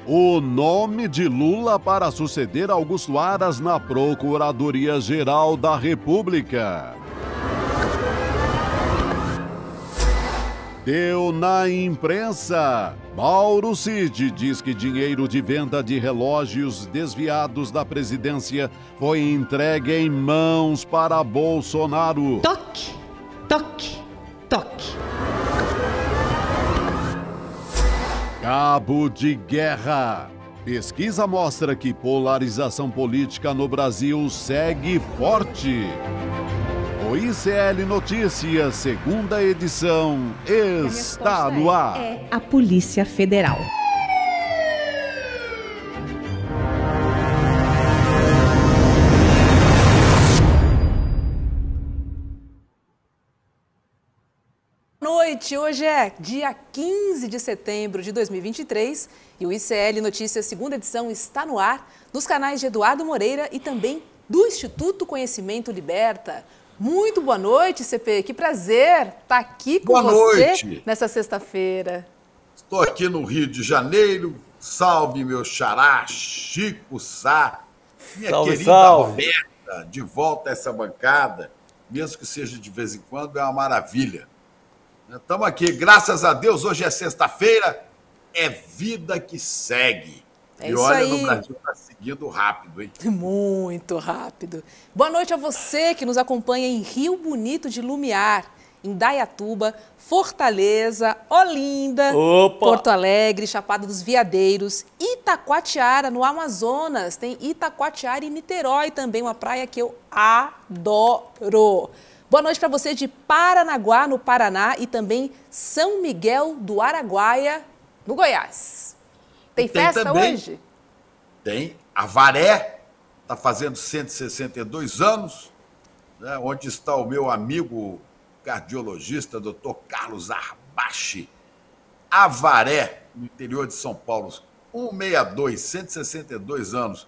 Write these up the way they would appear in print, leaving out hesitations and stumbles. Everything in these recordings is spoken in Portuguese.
O nome de Lula para suceder Augusto Aras na Procuradoria-Geral da República. Deu na imprensa. Mauro Cid diz que dinheiro de venda de relógios desviados da presidência foi entregue em mãos para Bolsonaro. Toque, toque, toque. Cabo de guerra. Pesquisa mostra que polarização política no Brasil segue forte. O ICL Notícias, segunda edição, está no ar. É a Polícia Federal. Boa noite, hoje é dia 15 de setembro de 2023 e o ICL Notícias, segunda edição, está no ar nos canais de Eduardo Moreira e também do Instituto Conhecimento Liberta. Muito boa noite, CP. Que prazer estar aqui com você nessa sexta-feira. Estou aqui no Rio de Janeiro. Salve, meu xará, Chico Sá. Minha querida Roberta, de volta a essa bancada. Mesmo que seja de vez em quando, é uma maravilha. Estamos aqui, graças a Deus. Hoje é sexta-feira. É vida que segue. É e isso olha, aí. No Brasil está seguindo rápido, hein? Muito rápido. Boa noite a você que nos acompanha em Rio Bonito de Lumiar, em Dayatuba, Fortaleza, Olinda, Porto Alegre, Chapada dos Veadeiros, Itacoatiara, no Amazonas. Tem Itacoatiara e Niterói também, uma praia que eu adoro. Boa noite para você de Paranaguá, no Paraná, e também São Miguel do Araguaia, no Goiás. Tem festa também, hoje? Tem. Avaré está fazendo 162 anos, né, onde está o meu amigo cardiologista, Dr. Carlos Arbache. Avaré, no interior de São Paulo, 162, 162 anos.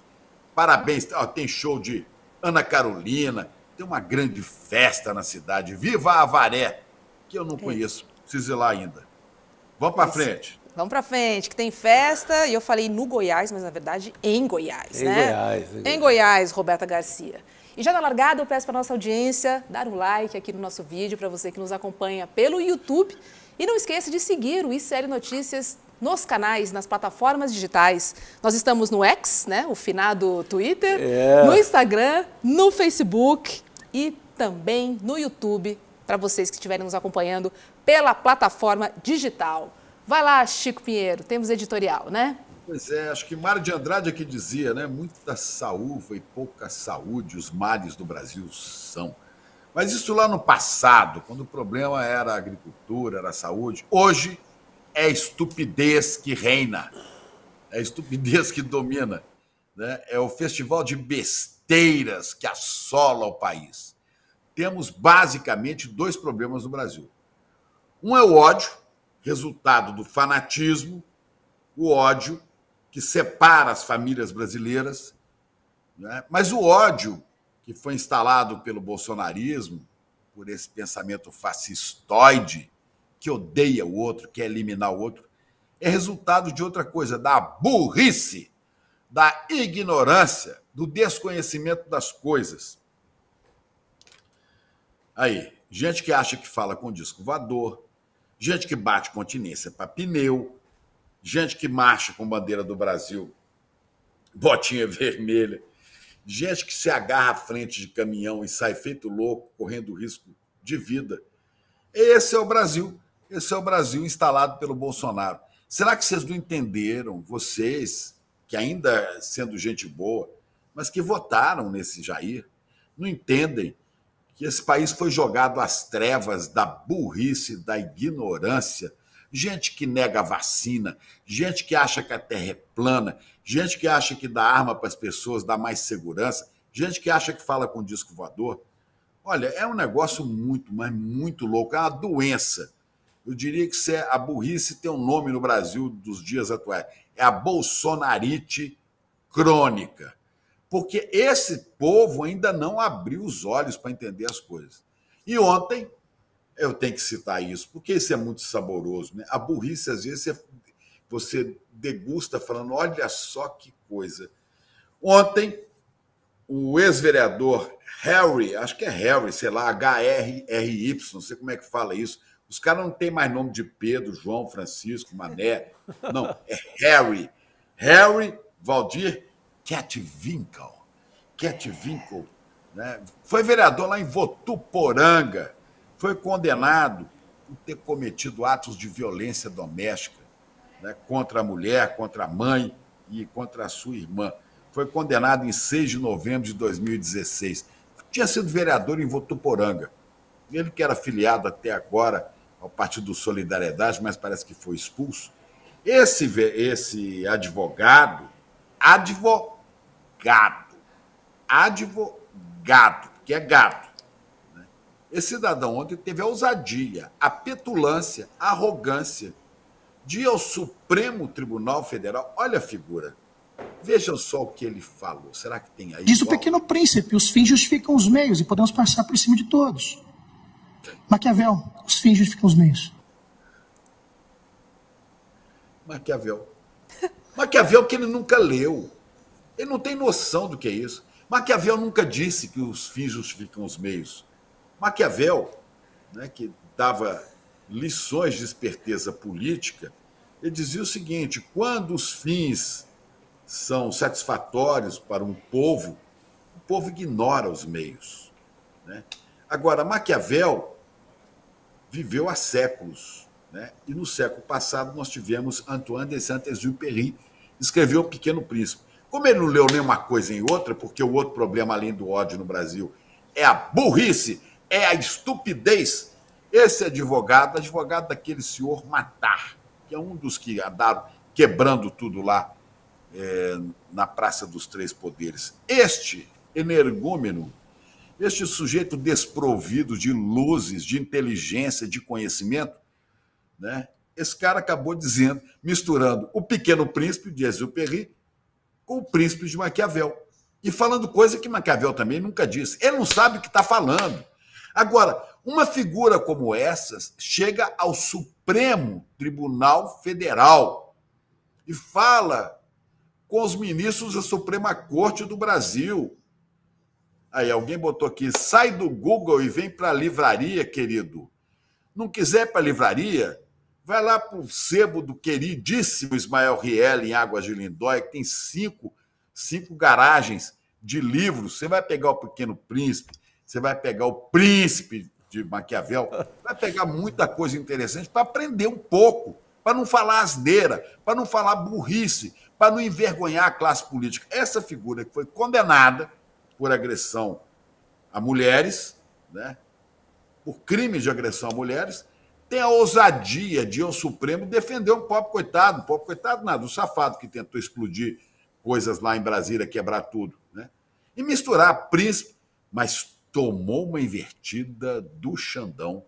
Parabéns. Tem show de Ana Carolina, tem uma grande festa na cidade. Viva Avaré, que eu não conheço, preciso ir lá ainda. Vamos para frente. Vamos para frente, que tem festa, e eu falei no Goiás, mas na verdade em Goiás, né? Em Goiás, Roberta Garcia. E já na largada eu peço para nossa audiência dar um like aqui no nosso vídeo, para você que nos acompanha pelo YouTube. E não esqueça de seguir o ICL Notícias nos canais, nas plataformas digitais. Nós estamos no X, né? O finado Twitter, no Instagram, no Facebook e também no YouTube, para vocês que estiverem nos acompanhando pela plataforma digital. Vai lá, Chico Pinheiro, temos editorial, né? Pois é, acho que Mário de Andrade aqui dizia, né? Muita saúva e pouca saúde os males do Brasil são. Mas isso lá no passado, quando o problema era a agricultura, era a saúde. Hoje é a estupidez que reina, é a estupidez que domina, né? É o festival de besteiras que assola o país. Temos basicamente dois problemas no Brasil. Um é o ódio, resultado do fanatismo, o ódio que separa as famílias brasileiras, né? Mas o ódio que foi instalado pelo bolsonarismo, por esse pensamento fascistoide, que odeia o outro, quer eliminar o outro, é resultado de outra coisa, da burrice, da ignorância, do desconhecimento das coisas. Aí, gente que acha que fala com disco voador, gente que bate continência para pneu, gente que marcha com bandeira do Brasil, botinha vermelha, gente que se agarra à frente de caminhão e sai feito louco, correndo risco de vida. Esse é o Brasil instalado pelo Bolsonaro. Será que vocês não entenderam, vocês, que ainda sendo gente boa, mas que votaram nesse Jair, não entendem que esse país foi jogado às trevas da burrice, da ignorância, gente que nega a vacina, gente que acha que a terra é plana, gente que acha que dar arma para as pessoas dá mais segurança, gente que acha que fala com disco voador. Olha, é um negócio muito, mas muito louco, é uma doença. Eu diria que a burrice tem um nome no Brasil dos dias atuais, é a bolsonarite crônica. Porque esse povo ainda não abriu os olhos para entender as coisas. E ontem, eu tenho que citar isso, porque isso é muito saboroso, né? A burrice, às vezes, você degusta falando, olha só que coisa. Ontem, o ex-vereador Harry, acho que é Harry, sei lá, H-R-R-Y, não sei como é que fala isso. Os caras não têm mais nome de Pedro, João, Francisco, Mané. Não, é Harry. Harry Valdir Kettwinkle. Kettwinkle, né? Foi vereador lá em Votuporanga. Foi condenado por ter cometido atos de violência doméstica, né, contra a mulher, contra a mãe e contra a sua irmã. Foi condenado em 6 de novembro de 2016. Tinha sido vereador em Votuporanga. Ele que era filiado até agora ao Partido Solidariedade, mas parece que foi expulso. Esse advogado, que é gado, né? Esse cidadão ontem teve a ousadia, a petulância, a arrogância de ir ao Supremo Tribunal Federal. Olha a figura. Vejam só o que ele falou. Será que tem aí? Diz o Pequeno Príncipe, os fins justificam os meios e podemos passar por cima de todos. Maquiavel, os fins justificam os meios. Maquiavel que ele nunca leu. Ele não tem noção do que é isso. Maquiavel nunca disse que os fins justificam os meios. Maquiavel, né, que dava lições de esperteza política, ele dizia o seguinte: quando os fins são satisfatórios para um povo, o povo ignora os meios, né? Agora, Maquiavel viveu há séculos, né? E no século passado nós tivemos Antoine de Saint-Exupéry, escreveu O Pequeno Príncipe. Como ele não leu nenhuma coisa em outra, porque o outro problema além do ódio no Brasil é a burrice, é a estupidez, esse advogado daquele senhor Matar, que é um dos que andaram quebrando tudo lá na Praça dos Três Poderes. Este energúmeno, este sujeito desprovido de luzes, de inteligência, de conhecimento, né? Esse cara acabou dizendo, misturando O Pequeno Príncipe de Exupéry com O Príncipe de Maquiavel. E falando coisa que Maquiavel também nunca disse. Ele não sabe o que está falando. Agora, uma figura como essa chega ao Supremo Tribunal Federal e fala com os ministros da Suprema Corte do Brasil. Aí alguém botou aqui, sai do Google e vem para a livraria, querido. Não quiser para a livraria, vai lá para o sebo do queridíssimo Ismael Riel, em Águas de Lindóia, que tem cinco garagens de livros. Você vai pegar O Pequeno Príncipe, você vai pegar O Príncipe de Maquiavel, vai pegar muita coisa interessante para aprender um pouco, para não falar asneira, para não falar burrice, para não envergonhar a classe política. Essa figura que foi condenada por agressão a mulheres, né, por crime de agressão a mulheres, tem a ousadia de ir ao Supremo defender um pobre coitado nada, um safado que tentou explodir coisas lá em Brasília, quebrar tudo, né? E misturar príncipe, mas tomou uma invertida do Xandão.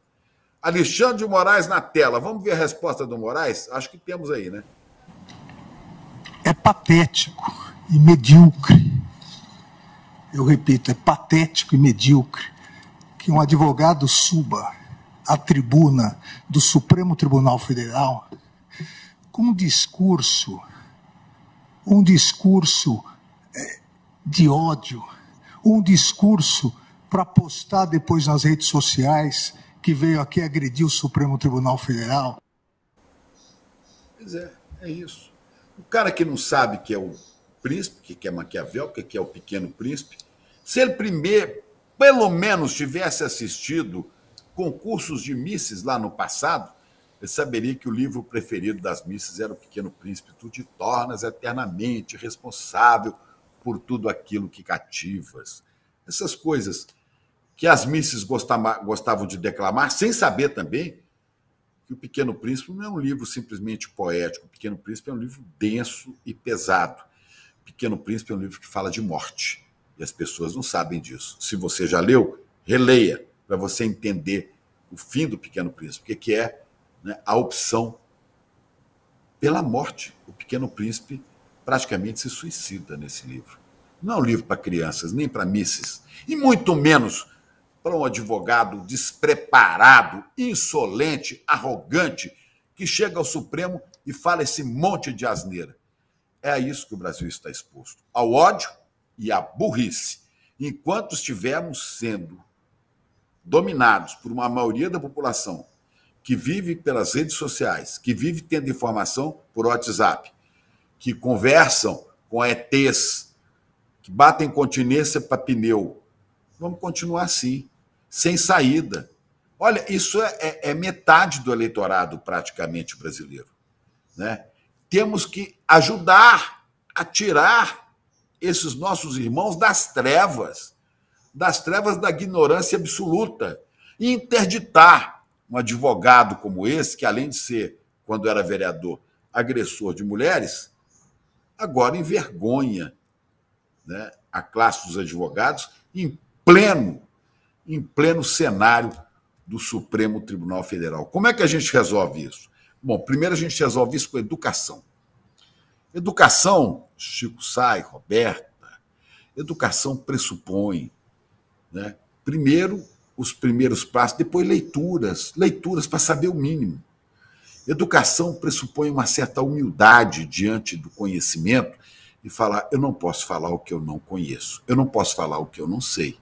Alexandre de Moraes na tela. Vamos ver a resposta do Moraes? Acho que temos aí, né? É patético e medíocre. Eu repito, é patético e medíocre que um advogado suba à tribuna do Supremo Tribunal Federal com um discurso de ódio, um discurso para postar depois nas redes sociais que veio aqui agredir o Supremo Tribunal Federal. Pois é isso. O cara que não sabe que é o príncipe, que é Maquiavel, que é o Pequeno Príncipe, se ele primeiro, pelo menos, tivesse assistido concursos de misses lá no passado, ele saberia que o livro preferido das misses era O Pequeno Príncipe. Tu te tornas eternamente responsável por tudo aquilo que cativas. Essas coisas que as misses gostavam de declamar, sem saber também que O Pequeno Príncipe não é um livro simplesmente poético. O Pequeno Príncipe é um livro denso e pesado. O Pequeno Príncipe é um livro que fala de morte. E as pessoas não sabem disso. Se você já leu, releia, para você entender o fim do Pequeno Príncipe, que é, né, a opção pela morte. O Pequeno Príncipe praticamente se suicida nesse livro. Não é um livro para crianças, nem para misses, e muito menos para um advogado despreparado, insolente, arrogante, que chega ao Supremo e fala esse monte de asneira. É a isso que o Brasil está exposto, ao ódio e à burrice. Enquanto estivermos sendo dominados por uma maioria da população que vive pelas redes sociais, que vive tendo informação por WhatsApp, que conversam com ETs, que batem continência para pneu, vamos continuar assim, sem saída. Olha, isso é metade do eleitorado praticamente brasileiro, né? Temos que ajudar a tirar esses nossos irmãos das trevas da ignorância absoluta, e interditar um advogado como esse, que além de ser, quando era vereador, agressor de mulheres, agora envergonha, né, a classe dos advogados em pleno cenário do Supremo Tribunal Federal. Como é que a gente resolve isso? Bom, primeiro a gente resolve isso com educação. Educação, Chico Sá, Roberta, educação pressupõe, né, primeiro os primeiros passos, depois leituras para saber o mínimo. Educação pressupõe uma certa humildade diante do conhecimento e falar, eu não posso falar o que eu não conheço, eu não posso falar o que eu não sei,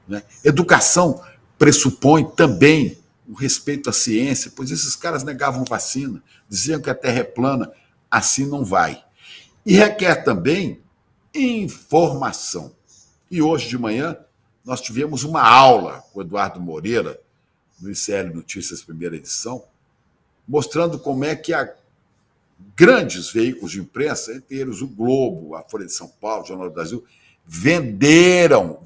né? Educação pressupõe também o respeito à ciência, pois esses caras negavam vacina, diziam que a Terra é plana, assim não vai. E requer também informação. E hoje de manhã nós tivemos uma aula com o Eduardo Moreira, no ICL Notícias, primeira edição, mostrando como é que grandes veículos de imprensa, entre eles o Globo, a Folha de São Paulo, o Jornal do Brasil, venderam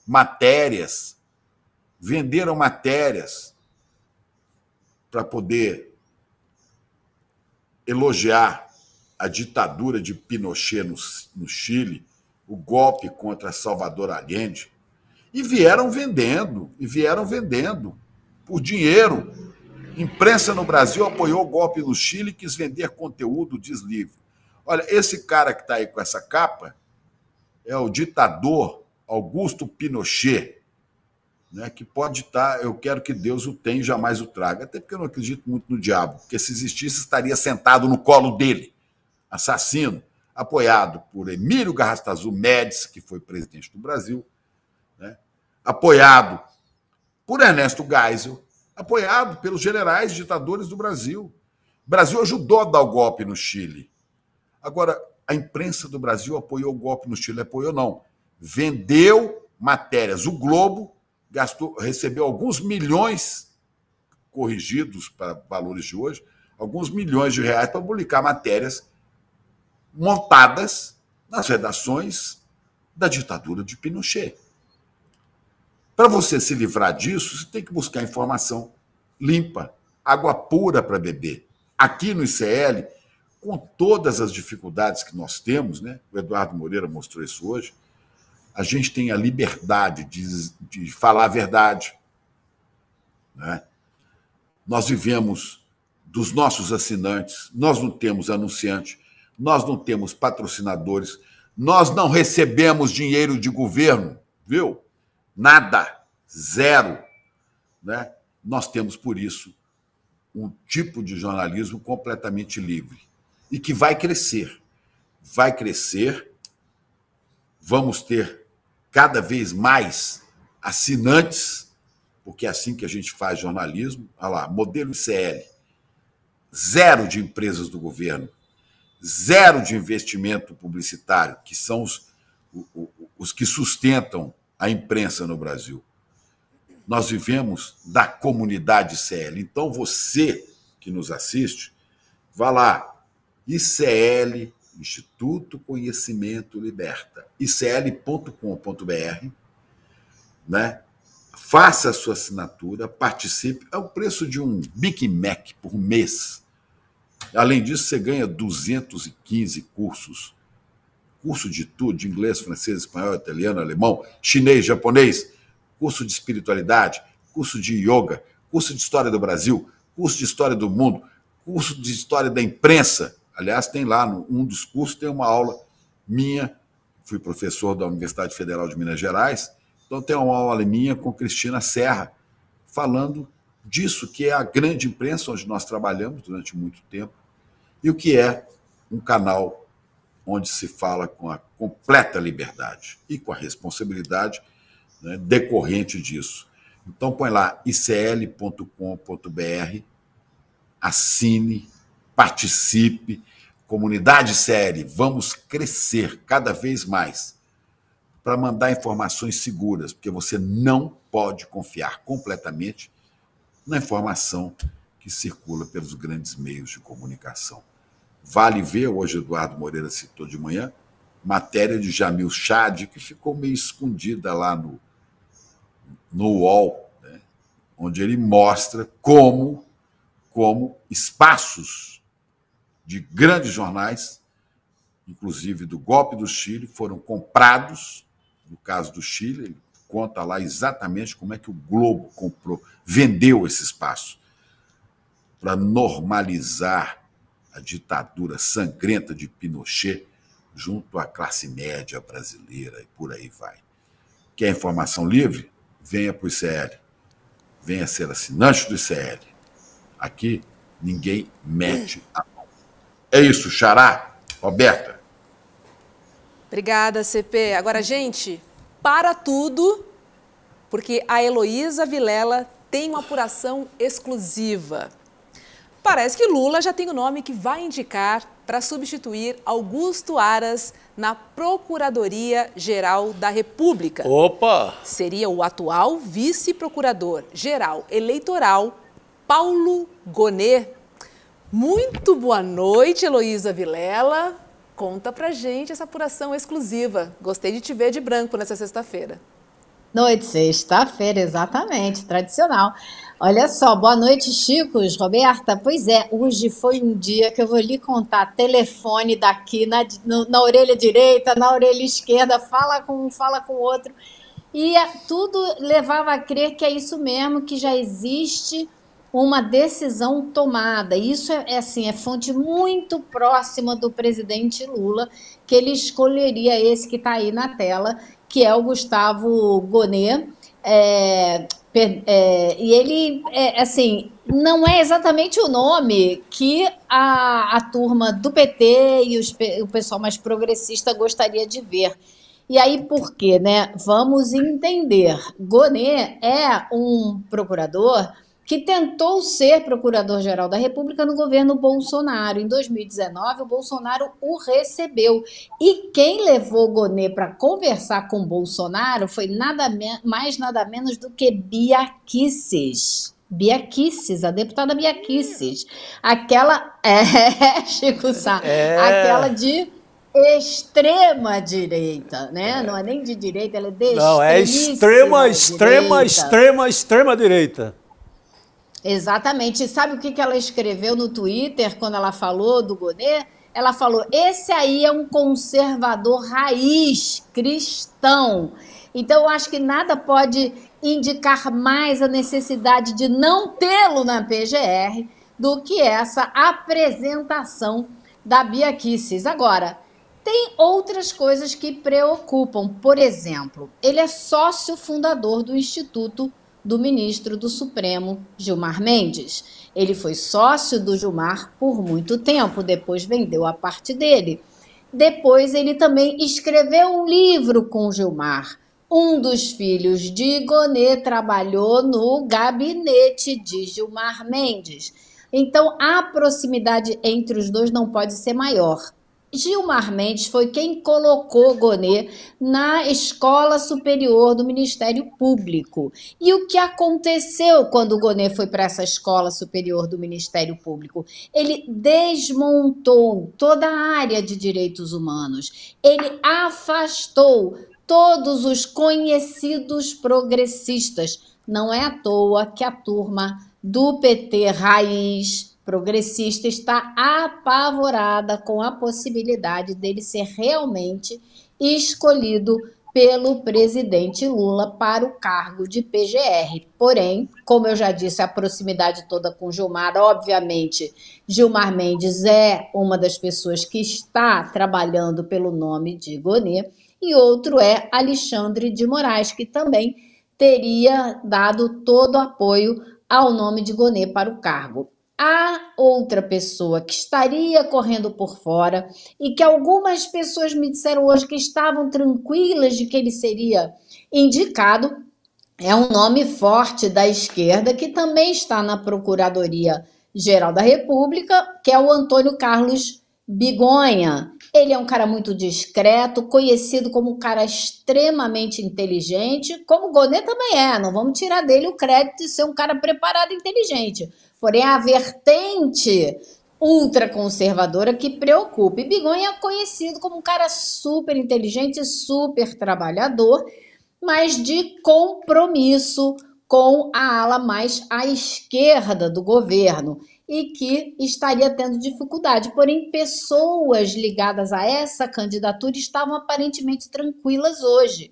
matérias para poder elogiar a ditadura de Pinochet no Chile, o golpe contra Salvador Allende, e vieram vendendo por dinheiro. Imprensa no Brasil apoiou o golpe no Chile e quis vender conteúdo deslivre. Olha, esse cara que está aí com essa capa é o ditador Augusto Pinochet, né, que pode estar, eu quero que Deus o tenha e jamais o traga, até porque eu não acredito muito no diabo, porque se existisse estaria sentado no colo dele, assassino, apoiado por Emílio Garrastazu Médici, que foi presidente do Brasil, né, apoiado por Ernesto Geisel, apoiado pelos generais ditadores do Brasil. O Brasil ajudou a dar o golpe no Chile. Agora, a imprensa do Brasil apoiou o golpe no Chile, apoiou não, vendeu matérias. O Globo recebeu alguns milhões, corrigidos para valores de hoje, alguns milhões de reais para publicar matérias montadas nas redações da ditadura de Pinochet. Para você se livrar disso, você tem que buscar informação limpa, água pura para beber. Aqui no ICL, com todas as dificuldades que nós temos, né? O Eduardo Moreira mostrou isso hoje, a gente tem a liberdade de falar a verdade, né? Nós vivemos dos nossos assinantes, nós não temos anunciante, nós não temos patrocinadores, nós não recebemos dinheiro de governo, viu? Nada, zero, né? Nós temos, por isso, um tipo de jornalismo completamente livre e que vai crescer. Vai crescer, vamos ter cada vez mais assinantes, porque é assim que a gente faz jornalismo. Olha lá, modelo ICL, zero de empresas do governo, zero de investimento publicitário, que são os que sustentam a imprensa no Brasil. Nós vivemos da comunidade ICL. Então, você que nos assiste, vá lá, ICL, Instituto Conhecimento Liberta, icl.com.br, né? Faça a sua assinatura, participe. É o preço de um Big Mac por mês. Além disso, você ganha 215 cursos. Curso de tudo, de inglês, francês, espanhol, italiano, alemão, chinês, japonês, curso de espiritualidade, curso de yoga, curso de história do Brasil, curso de história do mundo, curso de história da imprensa. Aliás, tem lá, um dos cursos, tem uma aula minha, fui professor da Universidade Federal de Minas Gerais, então tem uma aula minha com Cristina Serra, falando disso que é a grande imprensa, onde nós trabalhamos durante muito tempo, e o que é um canal onde se fala com a completa liberdade e com a responsabilidade, né, decorrente disso. Então põe lá icl.com.br, assine, participe, comunidade séria, vamos crescer cada vez mais para mandar informações seguras, porque você não pode confiar completamente na informação que circula pelos grandes meios de comunicação. Vale ver, hoje Eduardo Moreira citou de manhã, matéria de Jamil Chad, que ficou meio escondida lá no UOL, né, onde ele mostra como espaços de grandes jornais, inclusive do golpe do Chile, foram comprados. No caso do Chile, ele conta lá exatamente como é que o Globo vendeu esse espaço para normalizar a ditadura sangrenta de Pinochet junto à classe média brasileira e por aí vai. Quer informação livre? Venha para o ICL. Venha ser assinante do ICL. Aqui, ninguém mete a mão. É isso, Xará. Roberta. Obrigada, CP. Agora, gente, para tudo, porque a Heloísa Vilela tem uma apuração exclusiva. Parece que Lula já tem o nome que vai indicar para substituir Augusto Aras na Procuradoria-Geral da República. Opa! Seria o atual vice-procurador-geral eleitoral, Paulo Gonet. Muito boa noite, Heloísa Vilela. Conta pra gente essa apuração exclusiva. Gostei de te ver de branco nessa sexta-feira. Noite, sexta-feira, exatamente, tradicional. Olha só, boa noite, Chicos, Roberta. Pois é, hoje foi um dia que eu vou lhe contar. Telefone daqui, na orelha direita, na orelha esquerda, fala com um, fala com o outro. E tudo levava a crer que é isso mesmo, que já existe uma decisão tomada. Isso é fonte muito próxima do presidente Lula, que ele escolheria esse que está aí na tela, que é o Gustavo Gonet. E ele, não é exatamente o nome que a turma do PT e o pessoal mais progressista gostaria de ver. E aí, por quê, né? Vamos entender. Gonet é um procurador que tentou ser procurador-geral da República no governo Bolsonaro. Em 2019, o Bolsonaro o recebeu. E quem levou Gonet para conversar com Bolsonaro foi nada menos do que Bia Kicis. Bia Kicis, a deputada Bia Kicis. Aquela, Chico Sá, aquela de extrema direita, né? Não é nem de direita, ela é de Não, é extrema direita. Exatamente. E sabe o que ela escreveu no Twitter quando ela falou do Gonet? Ela falou, esse aí é um conservador raiz, cristão. Então, eu acho que nada pode indicar mais a necessidade de não tê-lo na PGR do que essa apresentação da Bia Kicis. Agora, tem outras coisas que preocupam. Por exemplo, ele é sócio fundador do Instituto do ministro do Supremo, Gilmar Mendes. Ele foi sócio do Gilmar por muito tempo, depois vendeu a parte dele. Depois ele também escreveu um livro com o Gilmar. Um dos filhos de Gonet trabalhou no gabinete de Gilmar Mendes. Então, a proximidade entre os dois não pode ser maior. Gilmar Mendes foi quem colocou Gonet na Escola Superior do Ministério Público. E o que aconteceu quando o Gonet foi para essa Escola Superior do Ministério Público? Ele desmontou toda a área de direitos humanos. Ele afastou todos os conhecidos progressistas. Não é à toa que a turma do PT raiz progressista está apavorada com a possibilidade dele ser realmente escolhido pelo presidente Lula para o cargo de PGR. Porém, como eu já disse, a proximidade toda com Gilmar, obviamente, Gilmar Mendes é uma das pessoas que está trabalhando pelo nome de Gonet, e outro é Alexandre de Moraes, que também teria dado todo o apoio ao nome de Gonê para o cargo. Há outra pessoa que estaria correndo por fora e que algumas pessoas me disseram hoje que estavam tranquilas de que ele seria indicado. É um nome forte da esquerda que também está na Procuradoria-Geral da República, que é o Antônio Carlos Bigonha. Ele é um cara muito discreto, conhecido como um cara extremamente inteligente, como o Gonê também é, não vamos tirar dele o crédito de ser um cara preparado e inteligente. Porém, a vertente ultraconservadora que preocupa. E Bigonha é conhecido como um cara super inteligente, super trabalhador, mas de compromisso com a ala mais à esquerda do governo e que estaria tendo dificuldade. Porém, pessoas ligadas a essa candidatura estavam aparentemente tranquilas hoje.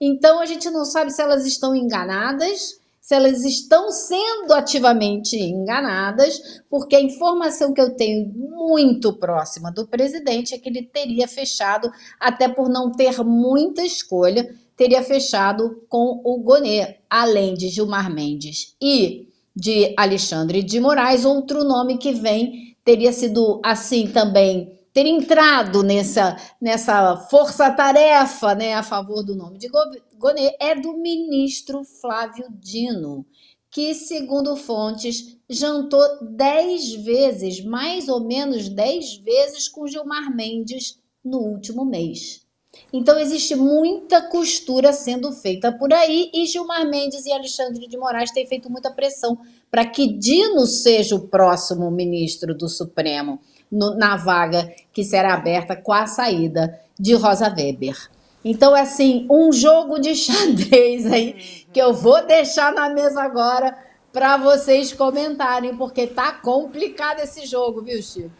Então, a gente não sabe se elas estão enganadas, se elas estão sendo ativamente enganadas, porque a informação que eu tenho muito próxima do presidente é que ele teria fechado, até por não ter muita escolha, teria fechado com o Gonê, além de Gilmar Mendes e de Alexandre de Moraes. Outro nome que vem teria sido assim também, ter entrado nessa força-tarefa, né, a favor do nome de Gonê, é do ministro Flávio Dino, que, segundo fontes, jantou 10 vezes, mais ou menos 10 vezes, com Gilmar Mendes no último mês. Então, existe muita costura sendo feita por aí e Gilmar Mendes e Alexandre de Moraes têm feito muita pressão para que Dino seja o próximo ministro do Supremo na vaga que será aberta com a saída de Rosa Weber. Então, é assim, um jogo de xadrez aí que eu vou deixar na mesa agora para vocês comentarem, porque tá complicado esse jogo, viu, Chico?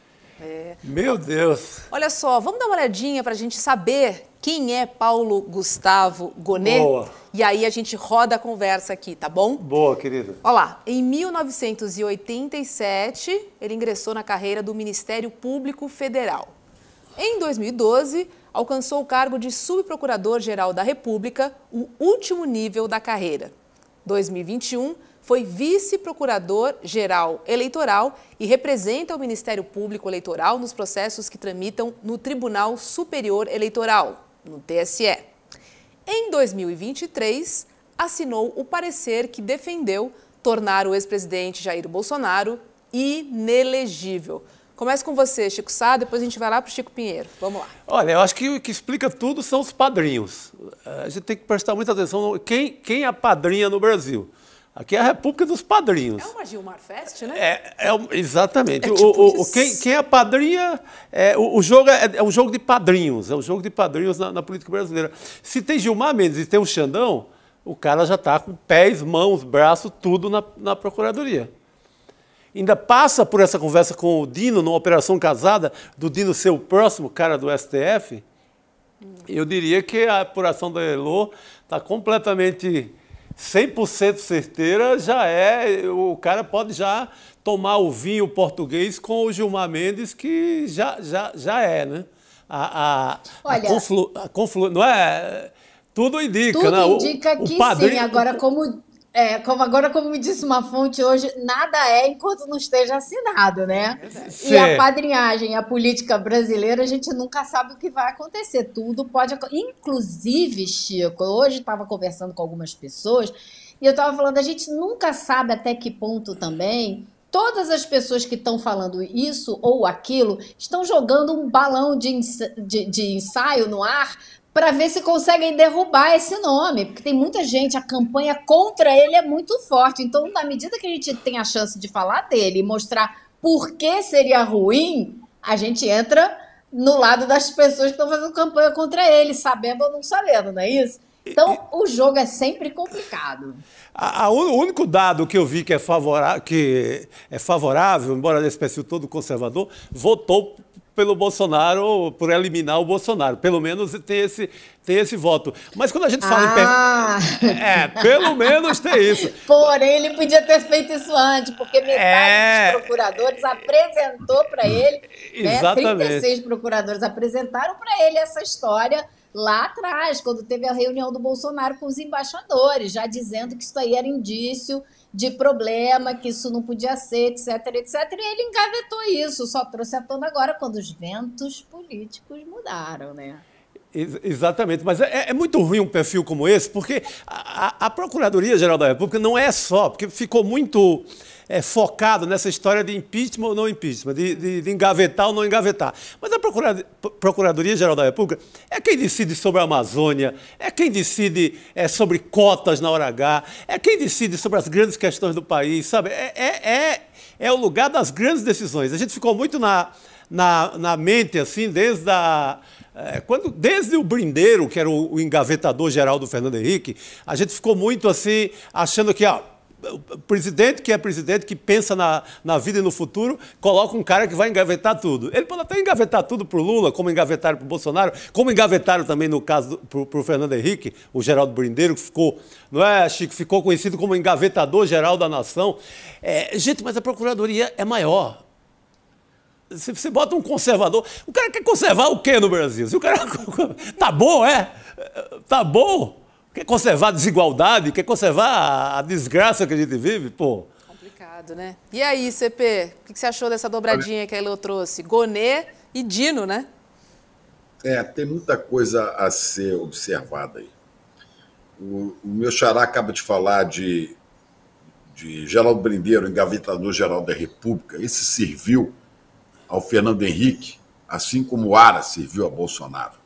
Meu Deus! Olha só, vamos dar uma olhadinha para a gente saber quem é Paulo Gustavo Gonê? Boa. E aí a gente roda a conversa aqui, tá bom? Boa, querida. Olha lá, em 1987, ele ingressou na carreira do Ministério Público Federal. Em 2012, alcançou o cargo de subprocurador-geral da República, o último nível da carreira. 2021, foi vice-procurador-geral eleitoral e representa o Ministério Público Eleitoral nos processos que tramitam no Tribunal Superior Eleitoral, no TSE. Em 2023, assinou o parecer que defendeu tornar o ex-presidente Jair Bolsonaro inelegível. Começa com você, Chico Sá, depois a gente vai lá para o Chico Pinheiro. Vamos lá. Olha, eu acho que o que explica tudo são os padrinhos. A gente tem que prestar muita atenção no quem é padrinha no Brasil. Aqui é a República dos Padrinhos. É uma Gilmar Fest, né? Exatamente. Quem é a padrinha, o jogo é um jogo de padrinhos. É um jogo de padrinhos na política brasileira. Se tem Gilmar Mendes e tem o Xandão, o cara já está com pés, mãos, braços, tudo na Procuradoria. Ainda passa por essa conversa com o Dino, numa operação casada, do Dino ser o próximo cara do STF. Eu diria que a apuração da Elô está completamente 100% certeira, o cara pode já tomar o vinho português com o Gilmar Mendes, que já é, né? Olha, não é? Tudo indica, tudo né? indica que padrinho, sim. Agora, como me disse uma fonte hoje, nada é enquanto não esteja assinado, né? Sim. E a padrinhagem, a política brasileira, a gente nunca sabe o que vai acontecer. Tudo pode acontecer. Inclusive, Chico, hoje estava conversando com algumas pessoas e eu estava falando, a gente nunca sabe até que ponto também todas as pessoas que estão falando isso ou aquilo estão jogando um balão de ensaio no ar para ver se conseguem derrubar esse nome, porque tem muita gente, a campanha contra ele é muito forte. Então, na medida que a gente tem a chance de falar dele e mostrar por que seria ruim, a gente entra no lado das pessoas que estão fazendo campanha contra ele, sabendo ou não sabendo, não é isso? Então, o jogo é sempre complicado. O único dado que eu vi que é favorável, embora desse perfil todo conservador, votou pelo Bolsonaro, por eliminar o Bolsonaro. Pelo menos tem esse voto. Mas quando a gente fala em... pelo menos tem isso. Porém, ele podia ter feito isso antes, porque metade dos procuradores apresentou para ele, Exatamente. 36 procuradores apresentaram para ele essa história lá atrás, quando teve a reunião do Bolsonaro com os embaixadores, já dizendo que isso aí era indício de problema, que isso não podia ser, etc, etc. E ele engavetou isso, só trouxe à tona agora quando os ventos políticos mudaram, né? Exatamente, mas é muito ruim um perfil como esse, porque a Procuradoria-Geral da República não é só, porque ficou muito focado nessa história de impeachment ou não impeachment, de engavetar ou não engavetar. Mas a Procuradoria-Geral da República é quem decide sobre a Amazônia, é quem decide sobre cotas na hora H, é quem decide sobre as grandes questões do país, sabe? É o lugar das grandes decisões. A gente ficou muito na mente, assim, desde o Brindeiro, que era o engavetador geral do Fernando Henrique, a gente ficou muito assim, achando que o presidente, que pensa na vida e no futuro, coloca um cara que vai engavetar tudo. Ele pode até engavetar tudo para o Lula, como engavetaram para o Bolsonaro, como engavetaram também no caso para o Fernando Henrique, o Geraldo Brindeiro, que ficou, não é, Chico, ficou conhecido como engavetador geral da nação. Gente, mas a Procuradoria é maior. Se você bota um conservador... O cara quer conservar o quê no Brasil? Se o cara... Tá bom, Tá bom? Quer conservar a desigualdade? Quer conservar a desgraça que a gente vive? Pô. Complicado, né? E aí, CP? O que você achou dessa dobradinha que a Elô trouxe? Gonê e Dino, né? Tem muita coisa a ser observada aí. O meu xará acaba de falar de Geraldo Brindeiro, engavetador-geral da República. Esse serviu ao Fernando Henrique, assim como o Aras serviu a Bolsonaro.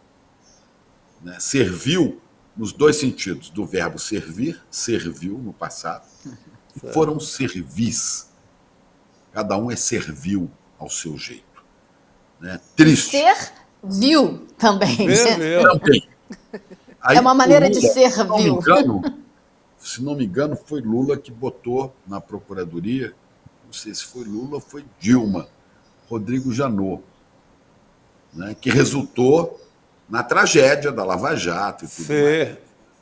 Né? Serviu nos dois sentidos, do verbo servir, serviu no passado, foram servis. Cada um servil ao seu jeito. Né? Triste. Servil também. Também. Aí, é uma maneira de servil. Se não me engano, foi Lula que botou na Procuradoria, não sei se foi Lula ou foi Dilma, Rodrigo Janot, né, que resultou na tragédia da Lava Jato e tudo mais.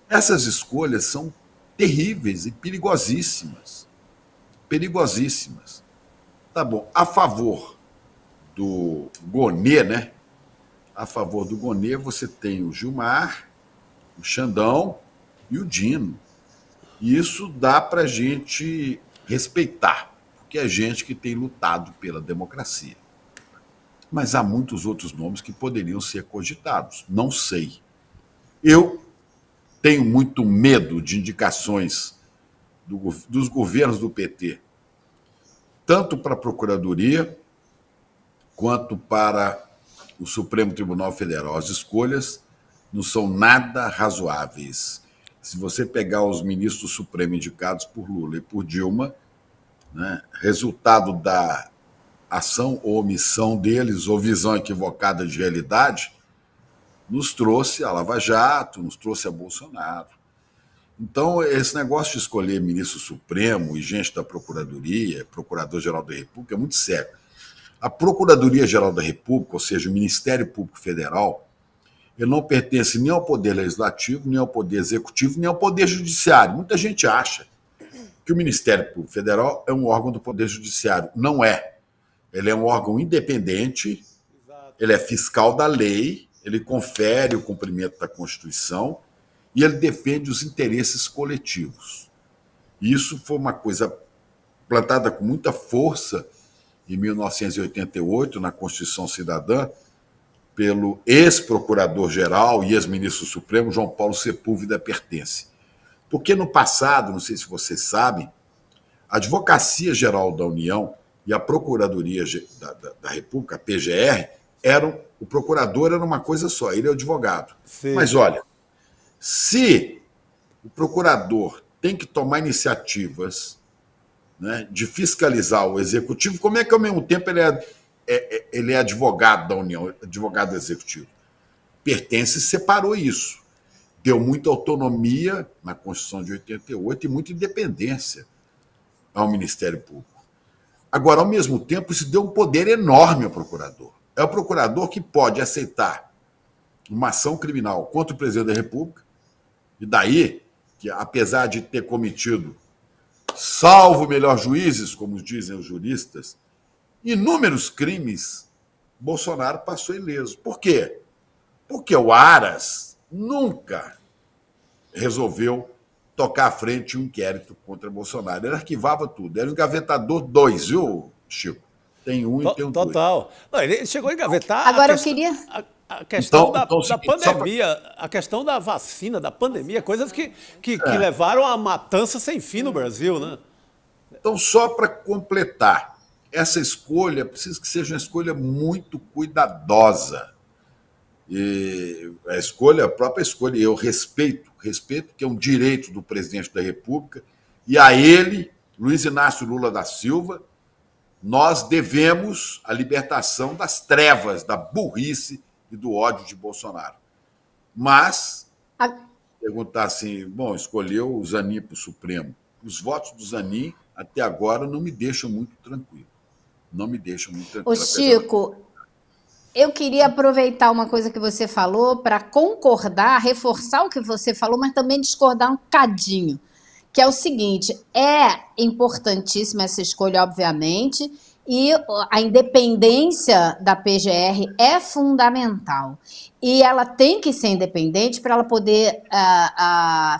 Essas escolhas são terríveis e perigosíssimas. Perigosíssimas. Tá bom, a favor do Gonê, né? A favor do Gonê, você tem o Gilmar, o Xandão e o Dino. E isso dá para a gente respeitar, porque é gente que tem lutado pela democracia. Mas há muitos outros nomes que poderiam ser cogitados. Não sei. Eu tenho muito medo de indicações dos governos do PT, tanto para a Procuradoria quanto para o Supremo Tribunal Federal. As escolhas não são nada razoáveis. Se você pegar os ministros do Supremo indicados por Lula e por Dilma, né, resultado da ação ou omissão deles, ou visão equivocada de realidade, nos trouxe a Lava Jato, nos trouxe a Bolsonaro. Então, esse negócio de escolher ministro Supremo e gente da Procuradoria, Procurador-Geral da República, é muito sério. A Procuradoria-Geral da República, ou seja, o Ministério Público Federal, ele não pertence nem ao Poder Legislativo, nem ao Poder Executivo, nem ao Poder Judiciário. Muita gente acha que o Ministério Público Federal é um órgão do Poder Judiciário. Não é. Ele é um órgão independente, ele é fiscal da lei, ele confere o cumprimento da Constituição e ele defende os interesses coletivos. Isso foi uma coisa plantada com muita força em 1988, na Constituição Cidadã, pelo ex-procurador-geral e ex-ministro supremo João Paulo Sepúlveda Pertence. Porque no passado, não sei se vocês sabem, a Advocacia Geral da União e a Procuradoria da República, a PGR, o procurador era uma coisa só, ele é o advogado. Sim. Mas olha, se o procurador tem que tomar iniciativas, né, de fiscalizar o executivo, como é que ao mesmo tempo ele é advogado da União, advogado executivo? Pertence separou isso. Deu muita autonomia na Constituição de 88 e muita independência ao Ministério Público. Agora, ao mesmo tempo, isso deu um poder enorme ao procurador. É o procurador que pode aceitar uma ação criminal contra o presidente da República, e daí que, apesar de ter cometido, salvo melhor juízes, como dizem os juristas, inúmeros crimes, Bolsonaro passou ileso. Por quê? Porque o Aras nunca resolveu tocar à frente um inquérito contra Bolsonaro. Ele arquivava tudo. Era um engavetador 2, viu, Chico? Tem um e tem um 2. Total. Não, ele chegou a engavetar Agora eu queria... A questão da seguinte, pandemia, a questão da vacina, da pandemia, coisas que levaram a matança sem fim no Brasil, né? Então, só para completar, essa escolha precisa que seja uma escolha muito cuidadosa. E a própria escolha, eu respeito que é um direito do presidente da República, e a ele, Luiz Inácio Lula da Silva, nós devemos a libertação das trevas, da burrice e do ódio de Bolsonaro. Mas, perguntar assim, bom, escolheu o Zanin para o Supremo. Os votos do Zanin, até agora, não me deixam muito tranquilo. Não me deixam muito tranquilo. Ô, Chico, eu queria aproveitar uma coisa que você falou para concordar, reforçar o que você falou, mas também discordar um cadinho, que é o seguinte, é importantíssima essa escolha, obviamente, e a independência da PGR é fundamental. E ela tem que ser independente para ela poder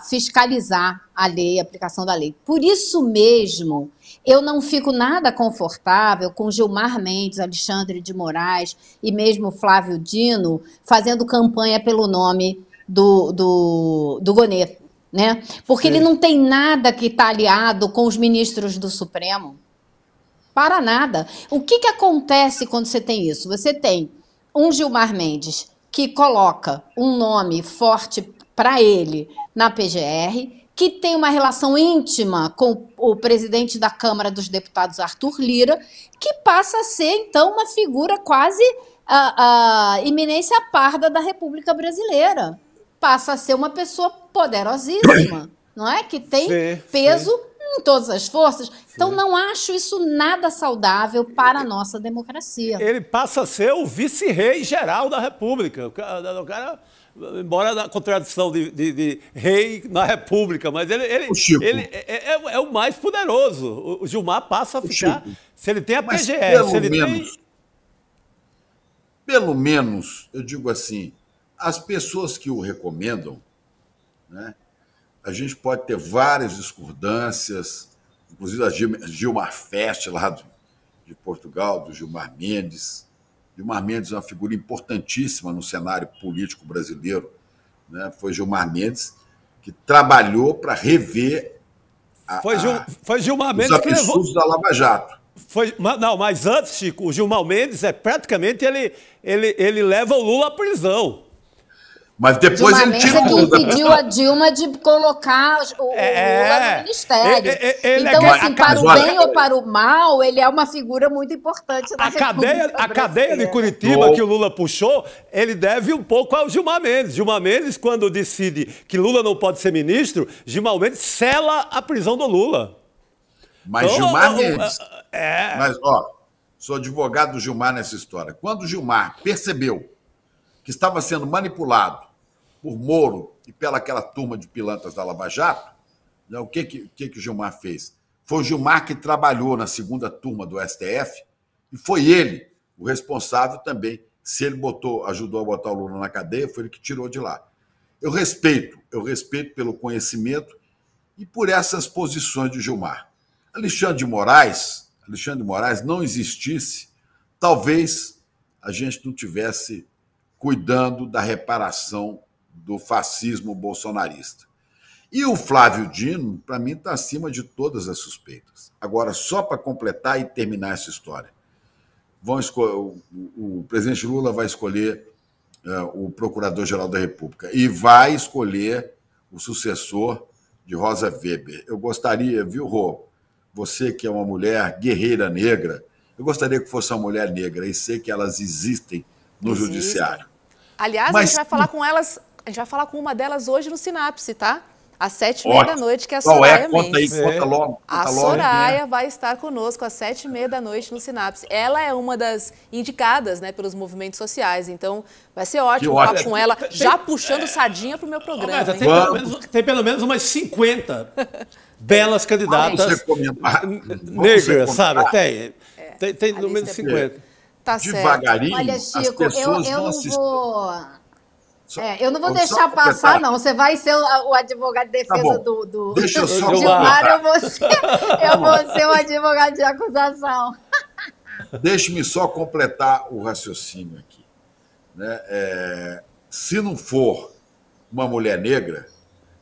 fiscalizar a lei, a aplicação da lei. Por isso mesmo, eu não fico nada confortável com Gilmar Mendes, Alexandre de Moraes e mesmo Flávio Dino fazendo campanha pelo nome do Gonê, né? Porque ele não tem nada que está aliado com os ministros do Supremo. Para nada. O que acontece quando você tem isso? Você tem um Gilmar Mendes que coloca um nome forte para ele na PGR, que tem uma relação íntima com o presidente da Câmara dos Deputados, Arthur Lira, que passa a ser, então, uma figura quase a iminência parda da República Brasileira. Passa a ser uma pessoa poderosíssima, não é? Que tem peso em todas as forças. Então, não acho isso nada saudável para a nossa democracia. Ele passa a ser o vice-rei geral da República. O cara, embora na contradição de rei na República, mas ele é o mais poderoso. O Gilmar passa a ficar... Se ele tem a PGR, se ele tem... Pelo menos, eu digo assim, as pessoas que o recomendam, né? A gente pode ter várias discordâncias, inclusive a Gilmar Fest, lá de Portugal, do Gilmar Mendes. Gilmar Mendes é uma figura importantíssima no cenário político brasileiro, né? Foi Gilmar Mendes que trabalhou para rever foi Gilmar Mendes os absurdos da Lava Jato. Não, mas antes, Chico, o Gilmar Mendes praticamente ele leva o Lula à prisão. Mas depois ele tirou... Ele impediu a Dilma de colocar o Lula no ministério. Então, assim, para o bem ou para o mal, ele é uma figura muito importante na República A cadeia de Curitiba que o Lula puxou, ele deve um pouco ao Gilmar Mendes. Gilmar Mendes, quando decide que Lula não pode ser ministro, Gilmar Mendes sela a prisão do Lula. Mas então, Gilmar Mendes... Mas, sou advogado do Gilmar nessa história. Quando o Gilmar percebeu que estava sendo manipulado por Moro e pela aquela turma de pilantras da Lava Jato, né, o que o Gilmar fez? Foi o Gilmar que trabalhou na segunda turma do STF e foi ele o responsável também. Se ele ajudou a botar o Lula na cadeia, foi ele que tirou de lá. Eu respeito pelo conhecimento e por essas posições de Gilmar. Alexandre de Moraes não existisse, talvez a gente não tivesse cuidando da reparação do fascismo bolsonarista. E o Flávio Dino, para mim, está acima de todas as suspeitas. Agora, só para completar e terminar essa história, o presidente Lula vai escolher o Procurador-Geral da República e vai escolher o sucessor de Rosa Weber. Eu gostaria, viu, Rô, você que é uma mulher guerreira negra, eu gostaria que fosse uma mulher negra e sei que elas existem no judiciário. Aliás, a gente vai falar com elas, a gente vai falar com uma delas hoje no Sinapse, tá? Às 7h30 da noite, que é a Soraya Mendes. Conta logo. A Soraya vai estar conosco às 7h30 da noite no Sinapse. Ela é uma das indicadas, né, pelos movimentos sociais, então vai ser ótimo falar com ela, já puxando sardinha para o meu programa. Tem pelo menos umas 50 belas candidatas negras, sabe? Tem no menos 50. Tá certo. Devagarinho, olha, Chico, as pessoas eu vão não assistir. vou... Eu não vou deixar passar, não. Você vai ser o advogado de defesa do Deixa eu só Gilmar, eu vou ser o advogado de acusação. Deixe-me só completar o raciocínio aqui. Né? Se não for uma mulher negra,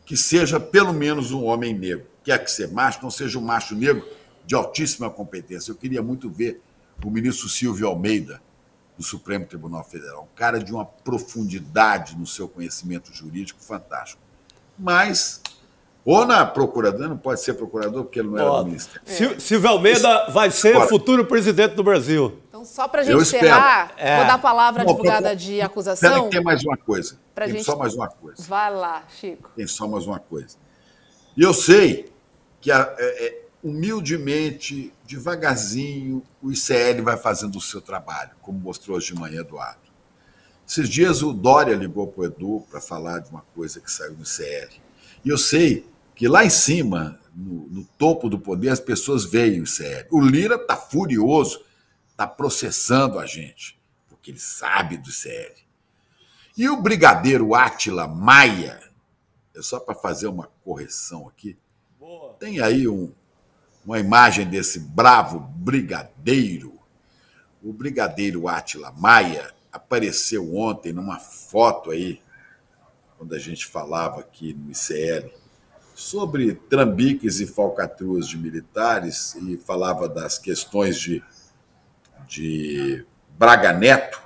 que seja pelo menos um homem negro. Quer que ser macho, não seja um macho negro de altíssima competência. Eu queria muito ver o ministro Silvio Almeida, do Supremo Tribunal Federal, um cara de uma profundidade no seu conhecimento jurídico fantástico. Mas, ou na procuradoria, não pode ser procurador, porque ele não era do Ministério. Silvio Almeida vai ser o futuro presidente do Brasil. Então, só para a gente encerrar, vou dar a palavra à advogada de acusação. Espera que tem mais uma coisa. Só mais uma coisa. Vai lá, Chico. Tem só mais uma coisa. E eu sei que, humildemente, devagarzinho, o ICL vai fazendo o seu trabalho, como mostrou hoje de manhã Eduardo. Esses dias o Dória ligou para o Edu para falar de uma coisa que saiu no ICL. E eu sei que lá em cima, no topo do poder, as pessoas veem o ICL. O Lira está furioso, está processando a gente, porque ele sabe do ICL. E o brigadeiro Átila Maia, só para fazer uma correção aqui, tem aí uma imagem desse bravo brigadeiro. O brigadeiro Átila Maia apareceu ontem numa foto aí, quando a gente falava aqui no ICL, sobre trambiques e falcatruas de militares, e falava das questões de Braga Neto.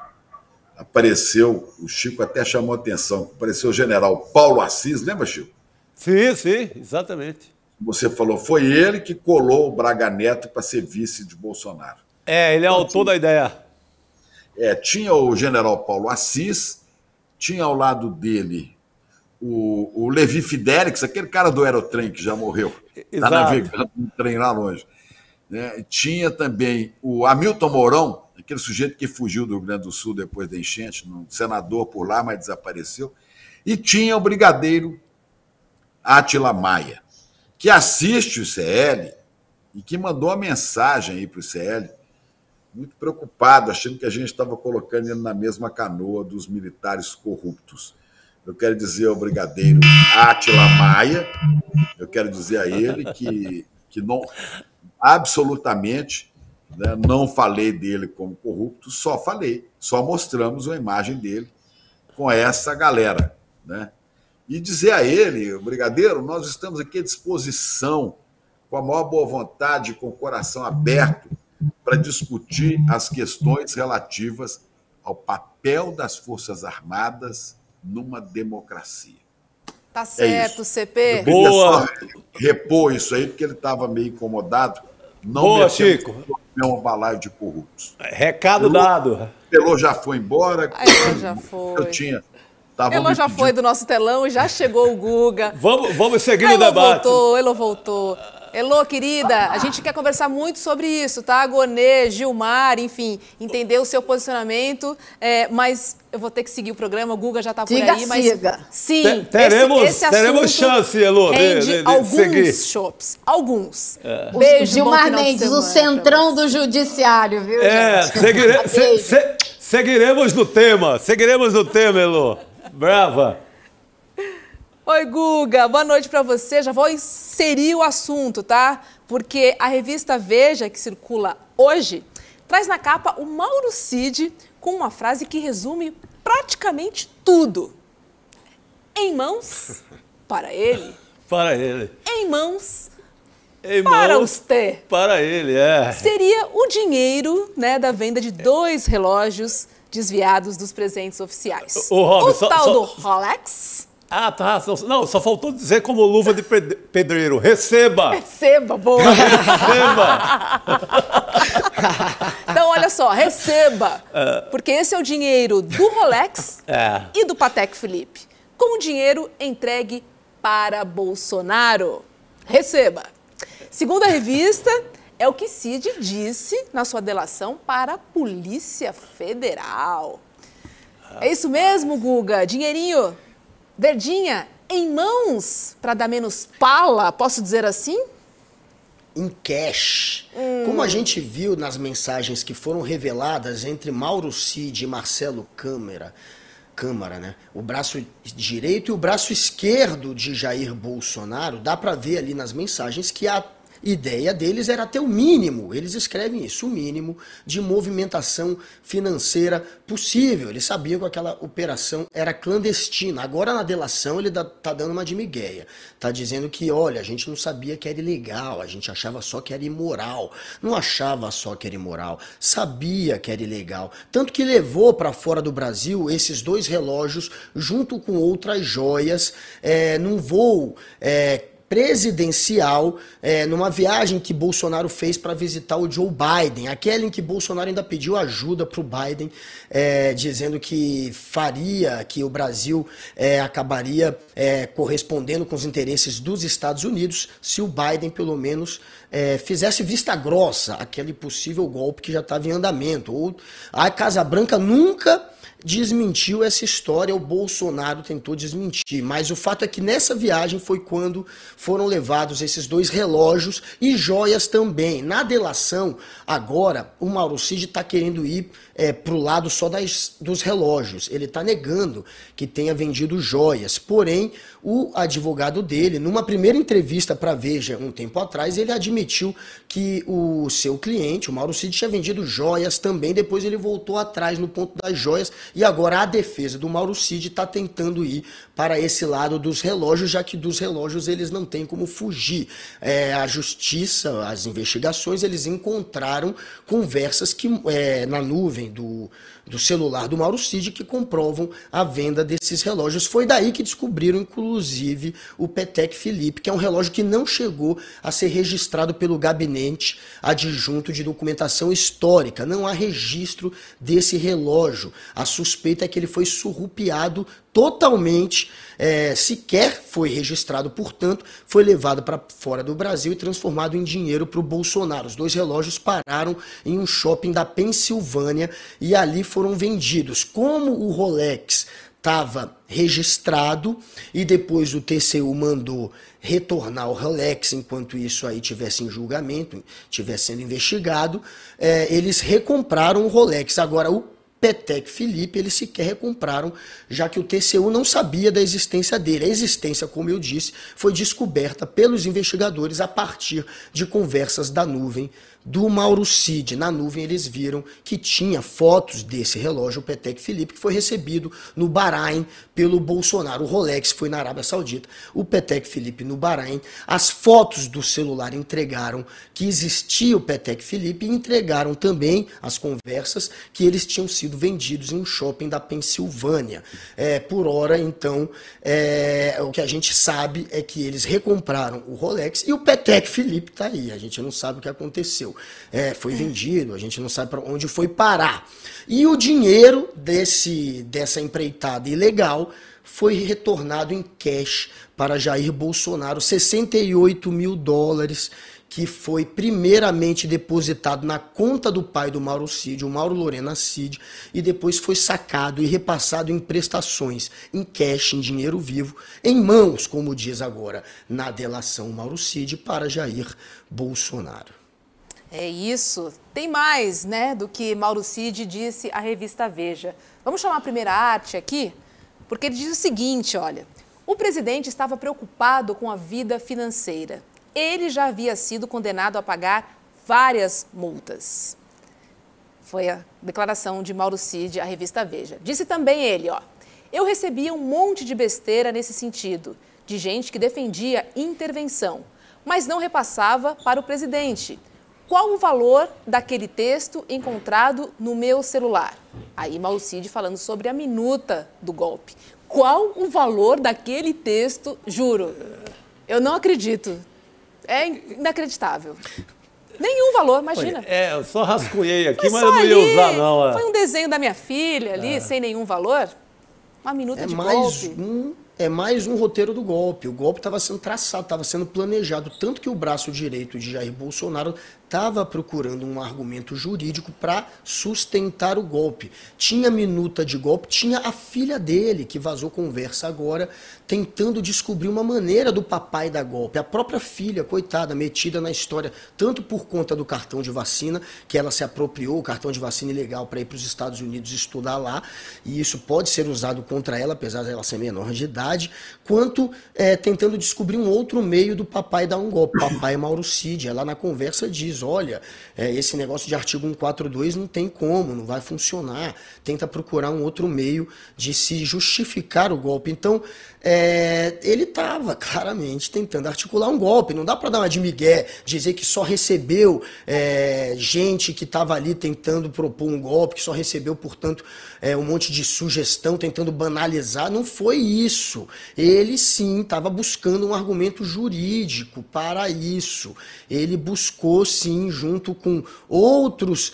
Apareceu, o Chico até chamou a atenção, apareceu o general Paulo Assis, lembra, Chico? Sim, exatamente. Você falou, foi ele que colou o Braga Neto para ser vice de Bolsonaro. Ele é autor da ideia. Tinha o general Paulo Assis, tinha ao lado dele o Levi Fidelix, aquele cara do aerotrem que já morreu, está navegando um trem lá longe. Né? Tinha também o Hamilton Mourão, aquele sujeito que fugiu do Rio Grande do Sul depois da enchente, um senador por lá, mas desapareceu. E tinha o brigadeiro Átila Maia, que assiste o ICL e que mandou uma mensagem aí para o ICL, muito preocupado, achando que a gente estava colocando ele na mesma canoa dos militares corruptos. Eu quero dizer ao brigadeiro Átila Maia, eu quero dizer a ele que não, absolutamente, né, não falei dele como corrupto, só mostramos uma imagem dele com essa galera, né? E dizer a ele, brigadeiro, nós estamos aqui à disposição, com a maior boa vontade, com o coração aberto, para discutir as questões relativas ao papel das Forças Armadas numa democracia. Tá certo, CP. Boa! Repor isso aí, porque ele estava meio incomodado. Boa, Chico. Um balaio de corruptos. Recado dado. Elô já foi embora. Elô já foi. Elô já foi do nosso telão e já chegou o Guga. Vamos seguir no debate. Elô voltou. Elô, querida, a gente quer conversar muito sobre isso, tá? Gonê, Gilmar, enfim, entender o seu posicionamento, mas eu vou ter que seguir o programa, o Guga já tá por aí, mas... Sim, teremos chance, Elô, de alguns seguir. Shops, alguns. Beijo, Gilmar Mendes, o centrão do judiciário, viu, gente? Seguiremos no tema, Elô. Brava. Oi, Guga, boa noite para você. Já vou inserir o assunto, tá? Porque a revista Veja, que circula hoje, traz na capa o Mauro Cid com uma frase que resume praticamente tudo. Em mãos, para ele. Para ele. Em mãos, para você. Para ele, Seria o dinheiro, né, da venda de 2 relógios desviados dos presentes oficiais. O tal do Rolex... tá. Não, só faltou dizer como luva de pedreiro. Receba! Receba, boa! Receba! Então, olha só, receba! Porque esse é o dinheiro do Rolex e do Patek Philippe. Com o dinheiro entregue para Bolsonaro. Receba! Segundo a revista, é o que Cid disse na sua delação para a Polícia Federal. É isso mesmo, Guga? Dinheirinho... verdinha, em mãos, para dar menos pala, posso dizer assim? Em cash. Como a gente viu nas mensagens que foram reveladas entre Mauro Cid e Marcelo Câmara, Câmara, né? O braço direito e o braço esquerdo de Jair Bolsonaro, dá para ver ali nas mensagens que a ideia deles era ter o mínimo, eles escrevem isso, o mínimo de movimentação financeira possível. Eles sabiam que aquela operação era clandestina. Agora na delação ele tá dando uma de miguéia. Tá dizendo que, olha, a gente não sabia que era ilegal, a gente achava só que era imoral. Não achava só que era imoral, sabia que era ilegal. Tanto que levou para fora do Brasil esses 2 relógios junto com outras joias num voo presidencial, numa viagem que Bolsonaro fez para visitar o Joe Biden, aquela em que Bolsonaro ainda pediu ajuda para o Biden, dizendo que que o Brasil acabaria correspondendo com os interesses dos Estados Unidos se o Biden, pelo menos, fizesse vista grossa aquele possível golpe que já estava em andamento. A Casa Branca nunca desmentiu essa história, o Bolsonaro tentou desmentir, mas o fato é que nessa viagem foi quando foram levados esses 2 relógios e joias também. Na delação, agora, o Mauro Cid está querendo ir para o lado só dos relógios, ele está negando que tenha vendido joias, porém, o advogado dele, numa primeira entrevista para a Veja um tempo atrás, ele admitiu que o seu cliente, o Mauro Cid, tinha vendido joias também, depois ele voltou atrás no ponto das joias. E agora a defesa do Mauro Cid está tentando ir para esse lado dos relógios, já que dos relógios eles não têm como fugir. A justiça, as investigações, eles encontraram conversas que na nuvem do celular do Mauro Cid que comprovam a venda desses relógios. Foi daí que descobriram, inclusive, o Patek Philippe, que é um relógio que não chegou a ser registrado pelo Gabinete Adjunto de Documentação Histórica. Não há registro desse relógio. A suspeita é que ele foi surrupiado totalmente, sequer foi registrado, portanto, foi levado para fora do Brasil e transformado em dinheiro para o Bolsonaro. Os 2 relógios pararam em um shopping da Pensilvânia e ali foram vendidos. Como o Rolex estava registrado e depois o TCU mandou retornar o Rolex, enquanto isso aí tivesse em julgamento, estivesse sendo investigado, eles recompraram o Rolex. Agora, o Patek Philippe, eles sequer recompraram, já que o TCU não sabia da existência dele. A existência, como eu disse, foi descoberta pelos investigadores a partir de conversas da nuvem do Mauro Cid. Na nuvem eles viram que tinha fotos desse relógio, o Patek Philippe, que foi recebido no Bahrein pelo Bolsonaro. O Rolex foi na Arábia Saudita, o Patek Philippe no Bahrein. As fotos do celular entregaram que existia o Patek Philippe e entregaram também as conversas que eles tinham sido vendidos em um shopping da Pensilvânia. Por hora, então, o que a gente sabe é que eles recompraram o Rolex e o Patek Philippe está aí. A gente não sabe o que aconteceu. Foi vendido, a gente não sabe para onde foi parar. E o dinheiro dessa empreitada ilegal foi retornado em cash para Jair Bolsonaro, 68 mil dólares, que foi primeiramente depositado na conta do pai do Mauro Cid, o Mauro Lorena Cid, e depois foi sacado e repassado em prestações, em cash, em dinheiro vivo, em mãos, como diz agora na delação Mauro Cid, para Jair Bolsonaro. É isso. Tem mais, né, do que Mauro Cid disse à revista Veja. Vamos chamar a primeira arte aqui? Porque ele diz o seguinte, olha, o presidente estava preocupado com a vida financeira. Ele já havia sido condenado a pagar várias multas. Foi a declaração de Mauro Cid à revista Veja. Disse também ele, ó, eu recebia um monte de besteira nesse sentido, de gente que defendia intervenção, mas não repassava para o presidente. Qual o valor daquele texto encontrado no meu celular? Aí Mauro Cid falando sobre a minuta do golpe. Qual o valor daquele texto? Juro, eu não acredito. É inacreditável. Nenhum valor, imagina. Eu só rascunhei aqui, mas eu não ia usar, não. Foi um desenho da minha filha ali, sem nenhum valor. Uma minuta de golpe. É mais um roteiro do golpe. O golpe estava sendo traçado, estava sendo planejado. Tanto que o braço direito de Jair Bolsonaro estava procurando um argumento jurídico para sustentar o golpe. Tinha minuta de golpe, tinha a filha dele, que vazou conversa agora, tentando descobrir uma maneira do papai dar golpe. A própria filha, coitada, metida na história, tanto por conta do cartão de vacina, que ela se apropriou, o cartão de vacina ilegal, para ir para os Estados Unidos estudar lá, e isso pode ser usado contra ela, apesar de ela ser menor de idade, quanto tentando descobrir um outro meio do papai dar um golpe. Papai Mauro Cid, ela na conversa diz, olha, esse negócio de artigo 142 não tem como, não vai funcionar, tenta procurar um outro meio de se justificar o golpe. Então, ele estava claramente tentando articular um golpe, não dá para dar uma de migué, dizer que só recebeu gente que estava ali tentando propor um golpe, que só recebeu, portanto, um monte de sugestão, tentando banalizar, não foi isso. Ele sim estava buscando um argumento jurídico para isso. Ele buscou sim, junto com outros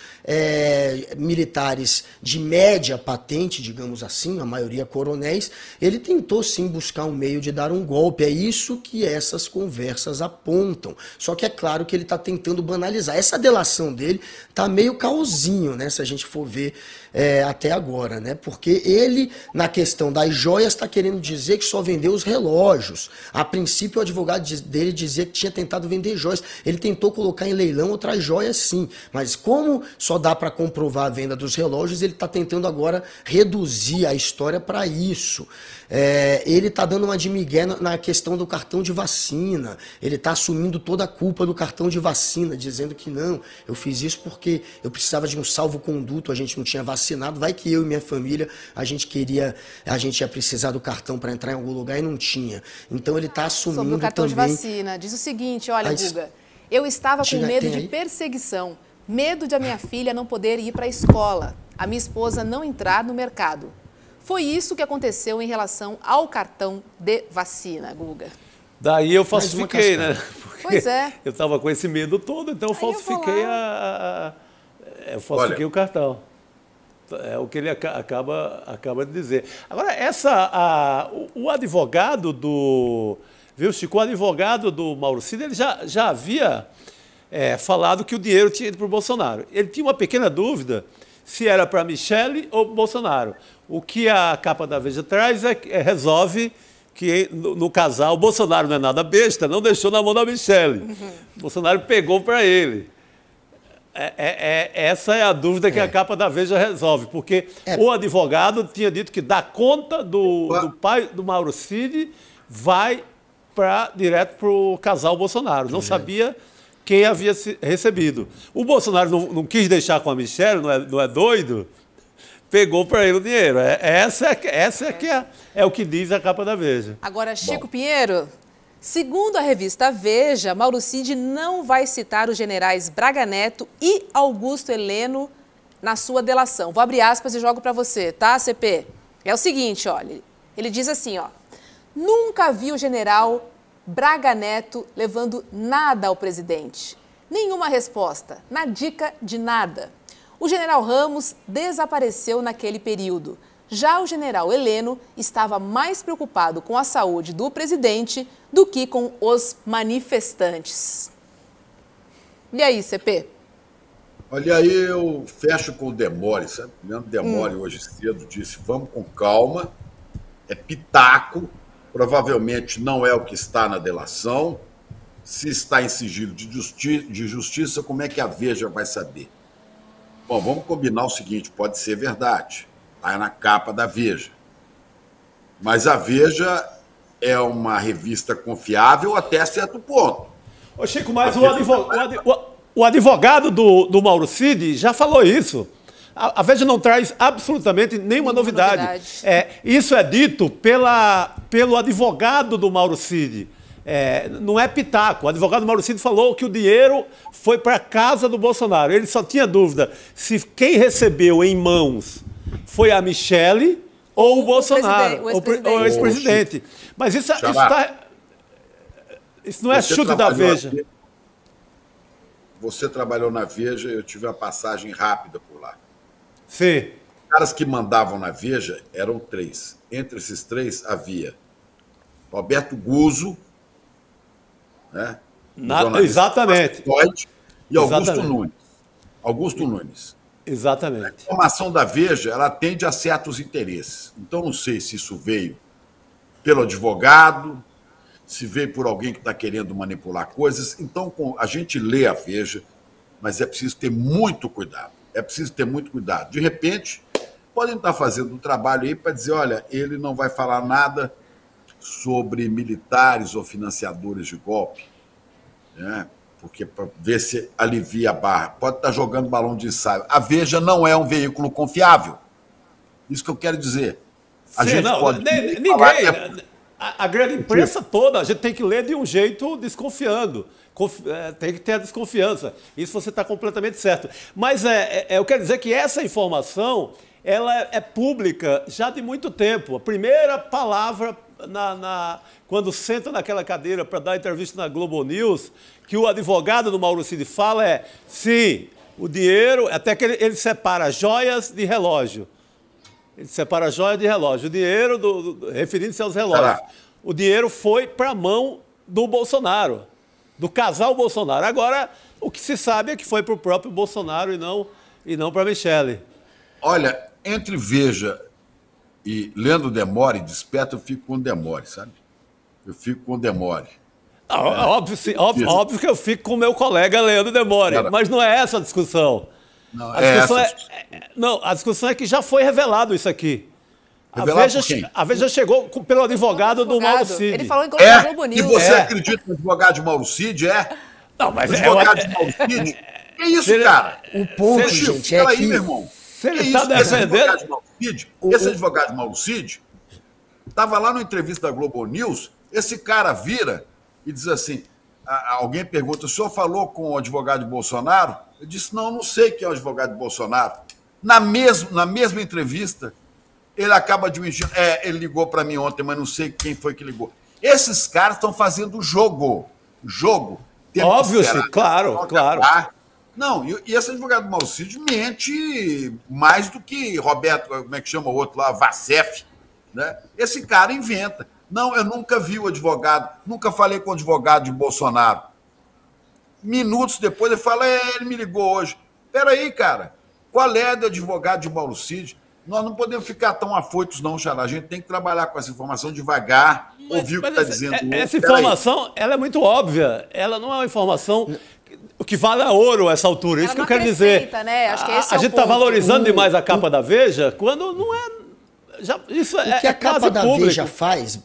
militares de média patente, digamos assim, a maioria coronéis, ele tentou sim buscar um meio de dar um golpe. É isso que essas conversas apontam. Só que é claro que ele está tentando banalizar. Essa delação dele está meio caosinho, né, se a gente for ver até agora, né? Porque ele, na questão das joias, está querendo dizer que só vendeu os relógios. A princípio, o advogado dele dizia que tinha tentado vender joias. Ele tentou colocar em leilão outras joias, sim. Mas como só dá para comprovar a venda dos relógios, ele está tentando agora reduzir a história para isso. Ele está dando uma de migué na questão do cartão de vacina. Ele está assumindo toda a culpa do cartão de vacina, dizendo que não, eu fiz isso porque eu precisava de um salvo-conduto, a gente não tinha vacinado, vai que eu e minha família, a gente ia precisar do cartão para entrar em algum lugar e não tinha. Então ele está assumindo sobre o cartão também... de vacina, diz o seguinte, olha, Guga, eu estava com medo de perseguição, medo de a minha filha não poder ir para a escola, a minha esposa não entrar no mercado. Foi isso que aconteceu em relação ao cartão de vacina, Guga. Daí eu falsifiquei, né? Porque pois é. Eu estava com esse medo todo, então eu falsifiquei eu falsifiquei o cartão. É o que ele acaba de dizer. Agora, o advogado do... Viu, Chico? O advogado do Mauro Cid, ele já havia falado que o dinheiro tinha ido para o Bolsonaro. Ele tinha uma pequena dúvida se era para Michele ou para o Bolsonaro. O que a capa da Veja traz resolve que no casal, o Bolsonaro não é nada besta, não deixou na mão da Michele. Uhum. O Bolsonaro pegou para ele. Essa é a dúvida que a capa da Veja resolve, porque o advogado tinha dito que da conta do pai do Mauro Cid vai direto para o casal Bolsonaro. Não sabia quem havia recebido. O Bolsonaro não quis deixar com a Michele, não é doido? Pegou para ele o dinheiro. É o que diz a capa da Veja. Agora, Chico Pinheiro, segundo a revista Veja, Mauro Cid não vai citar os generais Braga Neto e Augusto Heleno na sua delação. Vou abrir aspas e jogo para você, tá, CP? É o seguinte, olha, ele diz assim, ó, nunca vi o general Braga Neto levando nada ao presidente. Nenhuma resposta, na dica de nada. O general Ramos desapareceu naquele período. Já o general Heleno estava mais preocupado com a saúde do presidente do que com os manifestantes. E aí, CP? Olha, aí eu fecho com o Demore, sabe? O Demore hoje cedo disse, vamos com calma, é pitaco, provavelmente não é o que está na delação. Se está em sigilo de justiça, como é que a Veja vai saber? Bom, vamos combinar o seguinte, pode ser verdade, está na capa da Veja. Mas a Veja é uma revista confiável até certo ponto. Ô Chico, mas o advogado do Mauro Cid já falou isso. A Veja não traz absolutamente nenhuma novidade. Isso é dito pelo advogado do Mauro Cid. Não é pitaco. O advogado do Mauro Cid falou que o dinheiro foi para a casa do Bolsonaro. Ele só tinha dúvida se quem recebeu em mãos foi a Michele ou o Bolsonaro, ou o ex-presidente. Mas isso não é chute da Veja. Você trabalhou na Veja, eu tive uma passagem rápida por lá. Sim. Os caras que mandavam na Veja eram 3. Entre esses 3 havia Roberto Guzzo, né? Exatamente. e Augusto Nunes. Augusto Nunes. Exatamente. A informação da Veja, ela atende a certos interesses. Então, não sei se isso veio pelo advogado, se veio por alguém que está querendo manipular coisas. Então, a gente lê a Veja, mas é preciso ter muito cuidado. É preciso ter muito cuidado. De repente, podem estar fazendo um trabalho aí para dizer, olha, ele não vai falar nada sobre militares ou financiadores de golpe, né? Porque para ver se alivia a barra. Pode estar jogando balão de ensaio. A Veja não é um veículo confiável. Isso que eu quero dizer. A Sim, gente não, pode ninguém, a grande imprensa toda, a gente tem que ler de um jeito desconfiando. Tem que ter a desconfiança. Isso você está completamente certo. Mas eu quero dizer que essa informação ela é pública já de muito tempo. A primeira palavra quando senta naquela cadeira para dar entrevista na Globo News, que o advogado do Mauro Cid fala sim, o dinheiro, até que ele separa joias de relógio. Ele separa joias de relógio. O dinheiro, referindo-se aos relógios, o dinheiro foi para a mão do Bolsonaro, do casal Bolsonaro. Agora, o que se sabe é que foi para o próprio Bolsonaro e não para a Michele. Olha, entre Veja e lendo Demore, Desperta, eu fico com Demore, sabe? Eu fico com Demore. Óbvio que eu fico com o meu colega Leandro Demore, mas não é essa a discussão. Não, a discussão é que já foi revelado isso aqui. A Veja chegou pelo advogado do Mauro Cid. Ele falou em Globo News. E você acredita no advogado de Mauro Cid? Não, mas advogado de Mauro Cid? Que isso, cara? O ponto, gente, é que... meu irmão. Se ele está defendendo... Esse advogado de Mauro Cid estava lá na entrevista da Globo News, esse cara vira e diz assim, alguém pergunta, o senhor falou com o advogado de Bolsonaro? Eu disse, não sei quem é o advogado de Bolsonaro. Na mesma entrevista, ele acaba de me dizer, ele ligou para mim ontem, mas não sei quem foi que ligou. Esses caras estão fazendo jogo. Óbvio, claro. Não, e esse advogado do Mauro Cid mente mais do que Roberto, como é que chama o outro lá, Vacef, né? Esse cara inventa. Não, eu nunca vi o advogado, nunca falei com o advogado de Bolsonaro. Minutos depois ele fala, ele me ligou hoje. Peraí, cara, qual é do advogado de Mauro Cid? Nós não podemos ficar tão afoitos não, Xará. A gente tem que trabalhar com essa informação devagar, ouvir o que está dizendo o outro. Essa informação, ela é muito óbvia. Ela não é uma informação... O que vale a ouro essa altura, isso que eu quero dizer. Né? Acho que esse a gente está valorizando demais a capa da Veja, quando não é... O que a capa da Veja faz...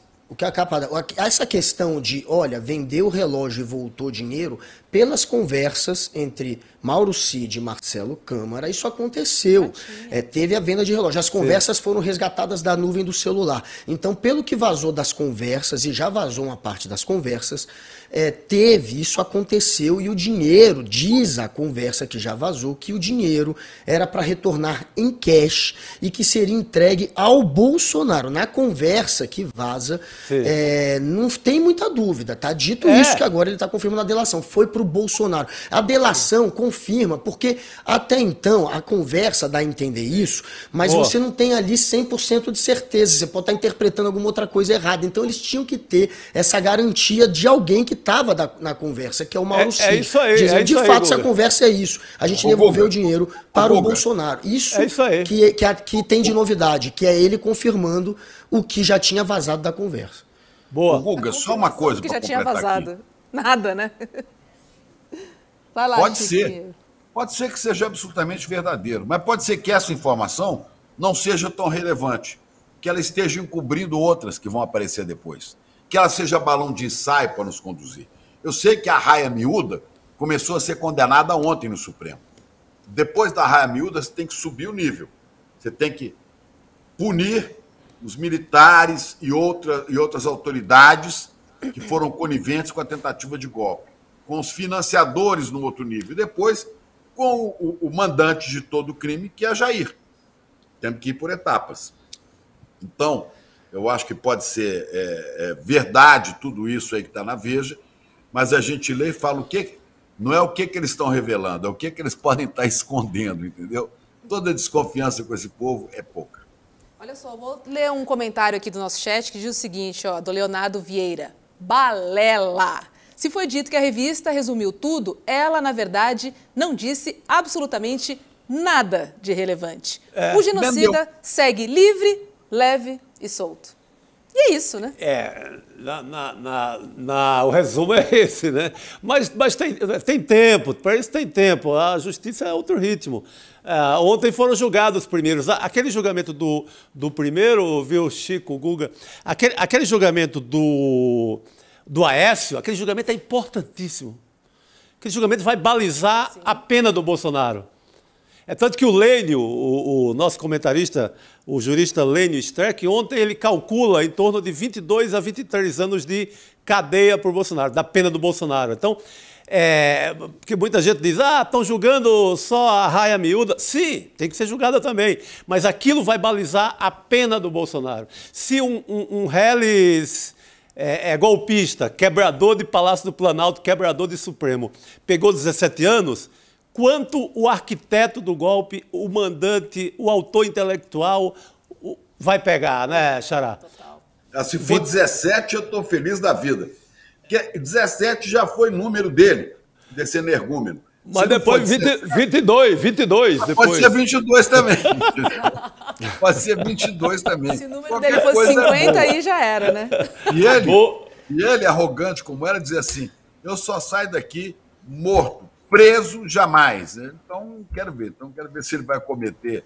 Essa questão de, olha, vendeu o relógio e voltou dinheiro, pelas conversas entre Mauro Cid e Marcelo Câmara, isso aconteceu. Teve a venda de relógio. As conversas foram resgatadas da nuvem do celular. Então, pelo que vazou das conversas, e já vazou uma parte das conversas, isso aconteceu e o dinheiro, diz a conversa que já vazou, que o dinheiro era para retornar em cash e que seria entregue ao Bolsonaro. Na conversa que vaza, não tem muita dúvida, tá? Dito isso que agora ele está confirmando a delação, foi para o Bolsonaro. A delação confirma, porque até então a conversa dá a entender isso, mas você não tem ali 100% de certeza, você pode estar interpretando alguma outra coisa errada. Então eles tinham que ter essa garantia de alguém que estava na conversa, que é o Mauro Cid. É isso aí. Dizendo, de fato, essa conversa é isso. A gente devolveu o dinheiro para o Bolsonaro. Isso que tem de novidade, que é ele confirmando o que já tinha vazado da conversa. Boa. Guga, só uma coisa para completar já tinha vazado. Aqui. Nada, né? Vai lá, pode ser que seja absolutamente verdadeiro, mas pode ser que essa informação não seja tão relevante, que ela esteja encobrindo outras que vão aparecer depois, que ela seja balão de ensaio para nos conduzir. Eu sei que a raia miúda começou a ser condenada ontem no Supremo. Depois da raia miúda, você tem que subir o nível. Você tem que punir os militares e outras autoridades que foram coniventes com a tentativa de golpe, com os financiadores no outro nível, e depois com o mandante de todo o crime, que é Jair. Temos que ir por etapas. Então, eu acho que pode ser verdade tudo isso aí que está na Veja, mas a gente lê e fala o que... Não é o que eles estão revelando, é o que eles podem estar escondendo, entendeu? Toda desconfiança com esse povo é pouca. Olha só, vou ler um comentário aqui do nosso chat que diz o seguinte, do Leonardo Vieira. Balela! Se foi dito que a revista resumiu tudo, ela, na verdade, não disse absolutamente nada de relevante. O genocida segue livre, leve e solto. E é isso, né? O resumo é esse, né? Mas tem tempo, para isso tem tempo. A justiça é outro ritmo. Ontem foram julgados os primeiros. Aquele julgamento do primeiro, viu, Chico, Guga? Aquele julgamento do Aécio, aquele julgamento é importantíssimo. Aquele julgamento vai balizar a pena do Bolsonaro. É tanto que o Lênio, o nosso comentarista, o jurista Lênio Streck, ontem ele calcula em torno de 22 a 23 anos de cadeia por Bolsonaro, da pena do Bolsonaro. Então, porque muita gente diz, estão julgando só a raia miúda. Sim, tem que ser julgada também, mas aquilo vai balizar a pena do Bolsonaro. Se um reles golpista, quebrador de Palácio do Planalto, quebrador de Supremo, pegou 17 anos... Quanto o arquiteto do golpe, o mandante, o autor intelectual vai pegar, né, Xará? Se for 17, eu estou feliz da vida. Porque 17 já foi número dele, desse energúmeno. Mas depois 22 depois. Pode ser 22 também. Pode ser 22 também. Se o número dele fosse 50, aí já era, né? E ele, arrogante como era, dizia assim, eu só saio daqui morto. Preso jamais. Então, quero ver se ele vai cometer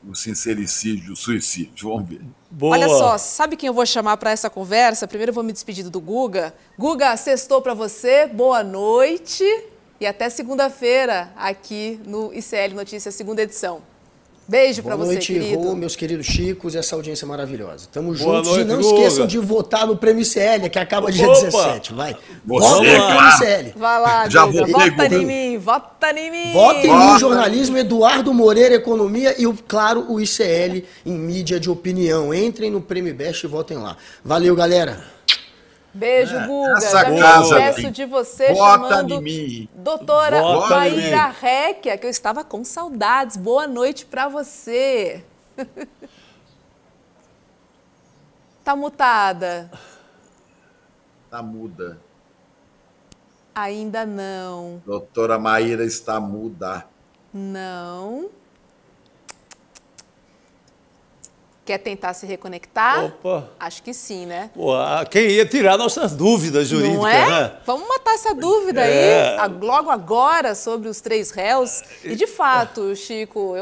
o sincericídio, o suicídio. Vamos ver. Boa. Olha só, sabe quem eu vou chamar para essa conversa? Primeiro eu vou me despedir do Guga. Guga, sextou para você, boa noite e até segunda-feira aqui no ICL Notícias, segunda edição. Beijo para você, querido. Boa noite, Rô, meus queridos Chicos e essa audiência maravilhosa. Tamo juntos e não esqueçam de votar no Prêmio ICL, que acaba dia 17. Vai. Vota no ICL. Vai lá, já Guga, vota em mim, vota em mim. Votem no jornalismo, Eduardo Moreira, Economia e, claro, o ICL em mídia de opinião. Entrem no Prêmio Best e votem lá. Valeu, galera. Beijo, Guga. Essa já me despeço de você chamando doutora Maíra Réquia, que eu estava com saudades. Boa noite para você. Tá mutada? Tá muda. Ainda não. Doutora Maíra está muda. Não. Quer tentar se reconectar? Opa. Acho que sim, né? Pô, quem ia tirar nossas dúvidas jurídicas, não é? Né? Vamos matar essa dúvida aí, logo agora, sobre os 3 réus. E, de fato, Chico,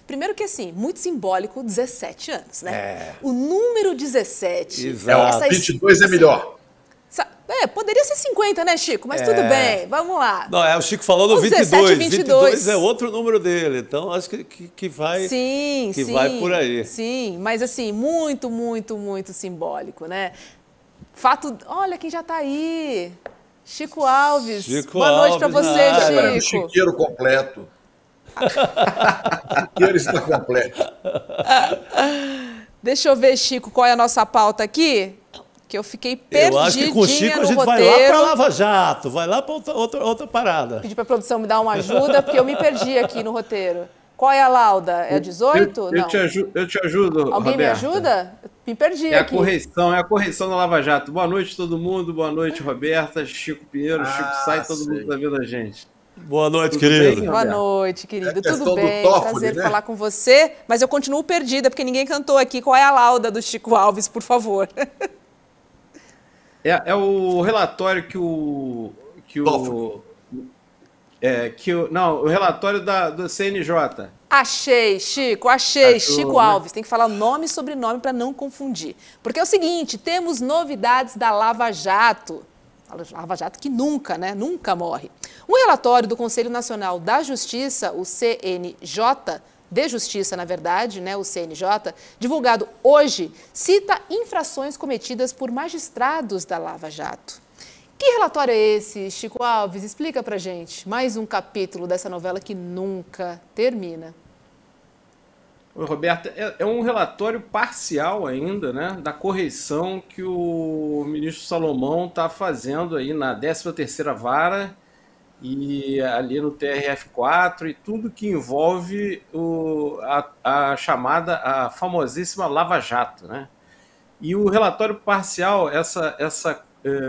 primeiro que assim, muito simbólico, 17 anos, né? O número 17. Exato. 22 é melhor. Poderia ser 50, né, Chico? Mas tudo bem, vamos lá. Não, o Chico falou no 22. 17, 22 é outro número dele, então acho que vai, vai por aí. Sim, mas assim, muito, muito, muito simbólico, né? Fato, olha quem já está aí. Chico Alves. Boa noite para você, Chico. Chiqueiro completo. Chiqueiro está completo. Deixa eu ver, Chico, qual é a nossa pauta aqui? Que eu fiquei perdidinha no roteiro. Eu acho que com o Chico a gente vai lá para Lava Jato, vai lá para outra parada. Pedi para a produção me dar uma ajuda, porque eu me perdi aqui no roteiro. Qual é a lauda? É a 18? Eu te ajudo, Alguém Roberta. me ajuda? Me perdi aqui. É a correção da Lava Jato. Boa noite, todo mundo. Boa noite, Roberta, Chico Pinheiro, Chico Sai, todo mundo está vendo a gente. Boa noite, querido. Boa noite, querido. Tudo bem? Prazer falar com você. Mas eu continuo perdida, porque ninguém cantou aqui. Qual é a lauda do Chico Alves, por favor? É o relatório o relatório do CNJ. Achei, Chico, achei. Chico Alves. Tem que falar nome e sobrenome para não confundir. Porque é o seguinte, temos novidades da Lava Jato. Lava Jato que nunca, né? Nunca morre. Um relatório do Conselho Nacional da Justiça, o CNJ, de Justiça, na verdade, né, o CNJ, divulgado hoje, cita infrações cometidas por magistrados da Lava Jato. Que relatório é esse, Chico Alves? Explica pra gente. Mais um capítulo dessa novela que nunca termina. Oi, Roberta. É um relatório parcial ainda, né, da correição que o ministro Salomão está fazendo aí na 13ª Vara e ali no TRF4 e tudo que envolve a famosíssima Lava Jato, né? E o relatório parcial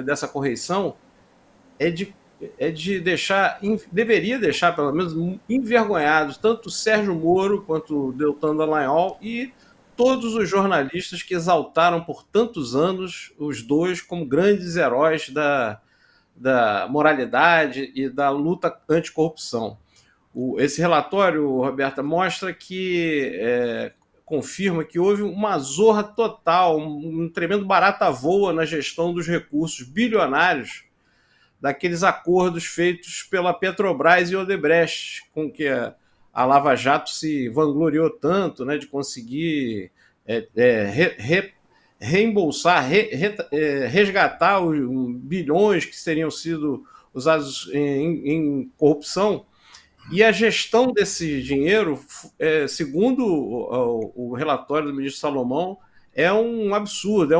dessa correição é de deixar, deveria deixar pelo menos envergonhados tanto o Sérgio Moro quanto o Deltan Dallagnol e todos os jornalistas que exaltaram por tantos anos os dois como grandes heróis da moralidade e da luta anticorrupção. Esse relatório, Roberta, mostra que confirma que houve uma zorra total, um tremendo barata-voa na gestão dos recursos bilionários daqueles acordos feitos pela Petrobras e Odebrecht, com que a Lava Jato se vangloriou tanto, né, de conseguir reembolsar, resgatar os bilhões que seriam sido usados em corrupção. E a gestão desse dinheiro, segundo o relatório do ministro Salomão, é um absurdo,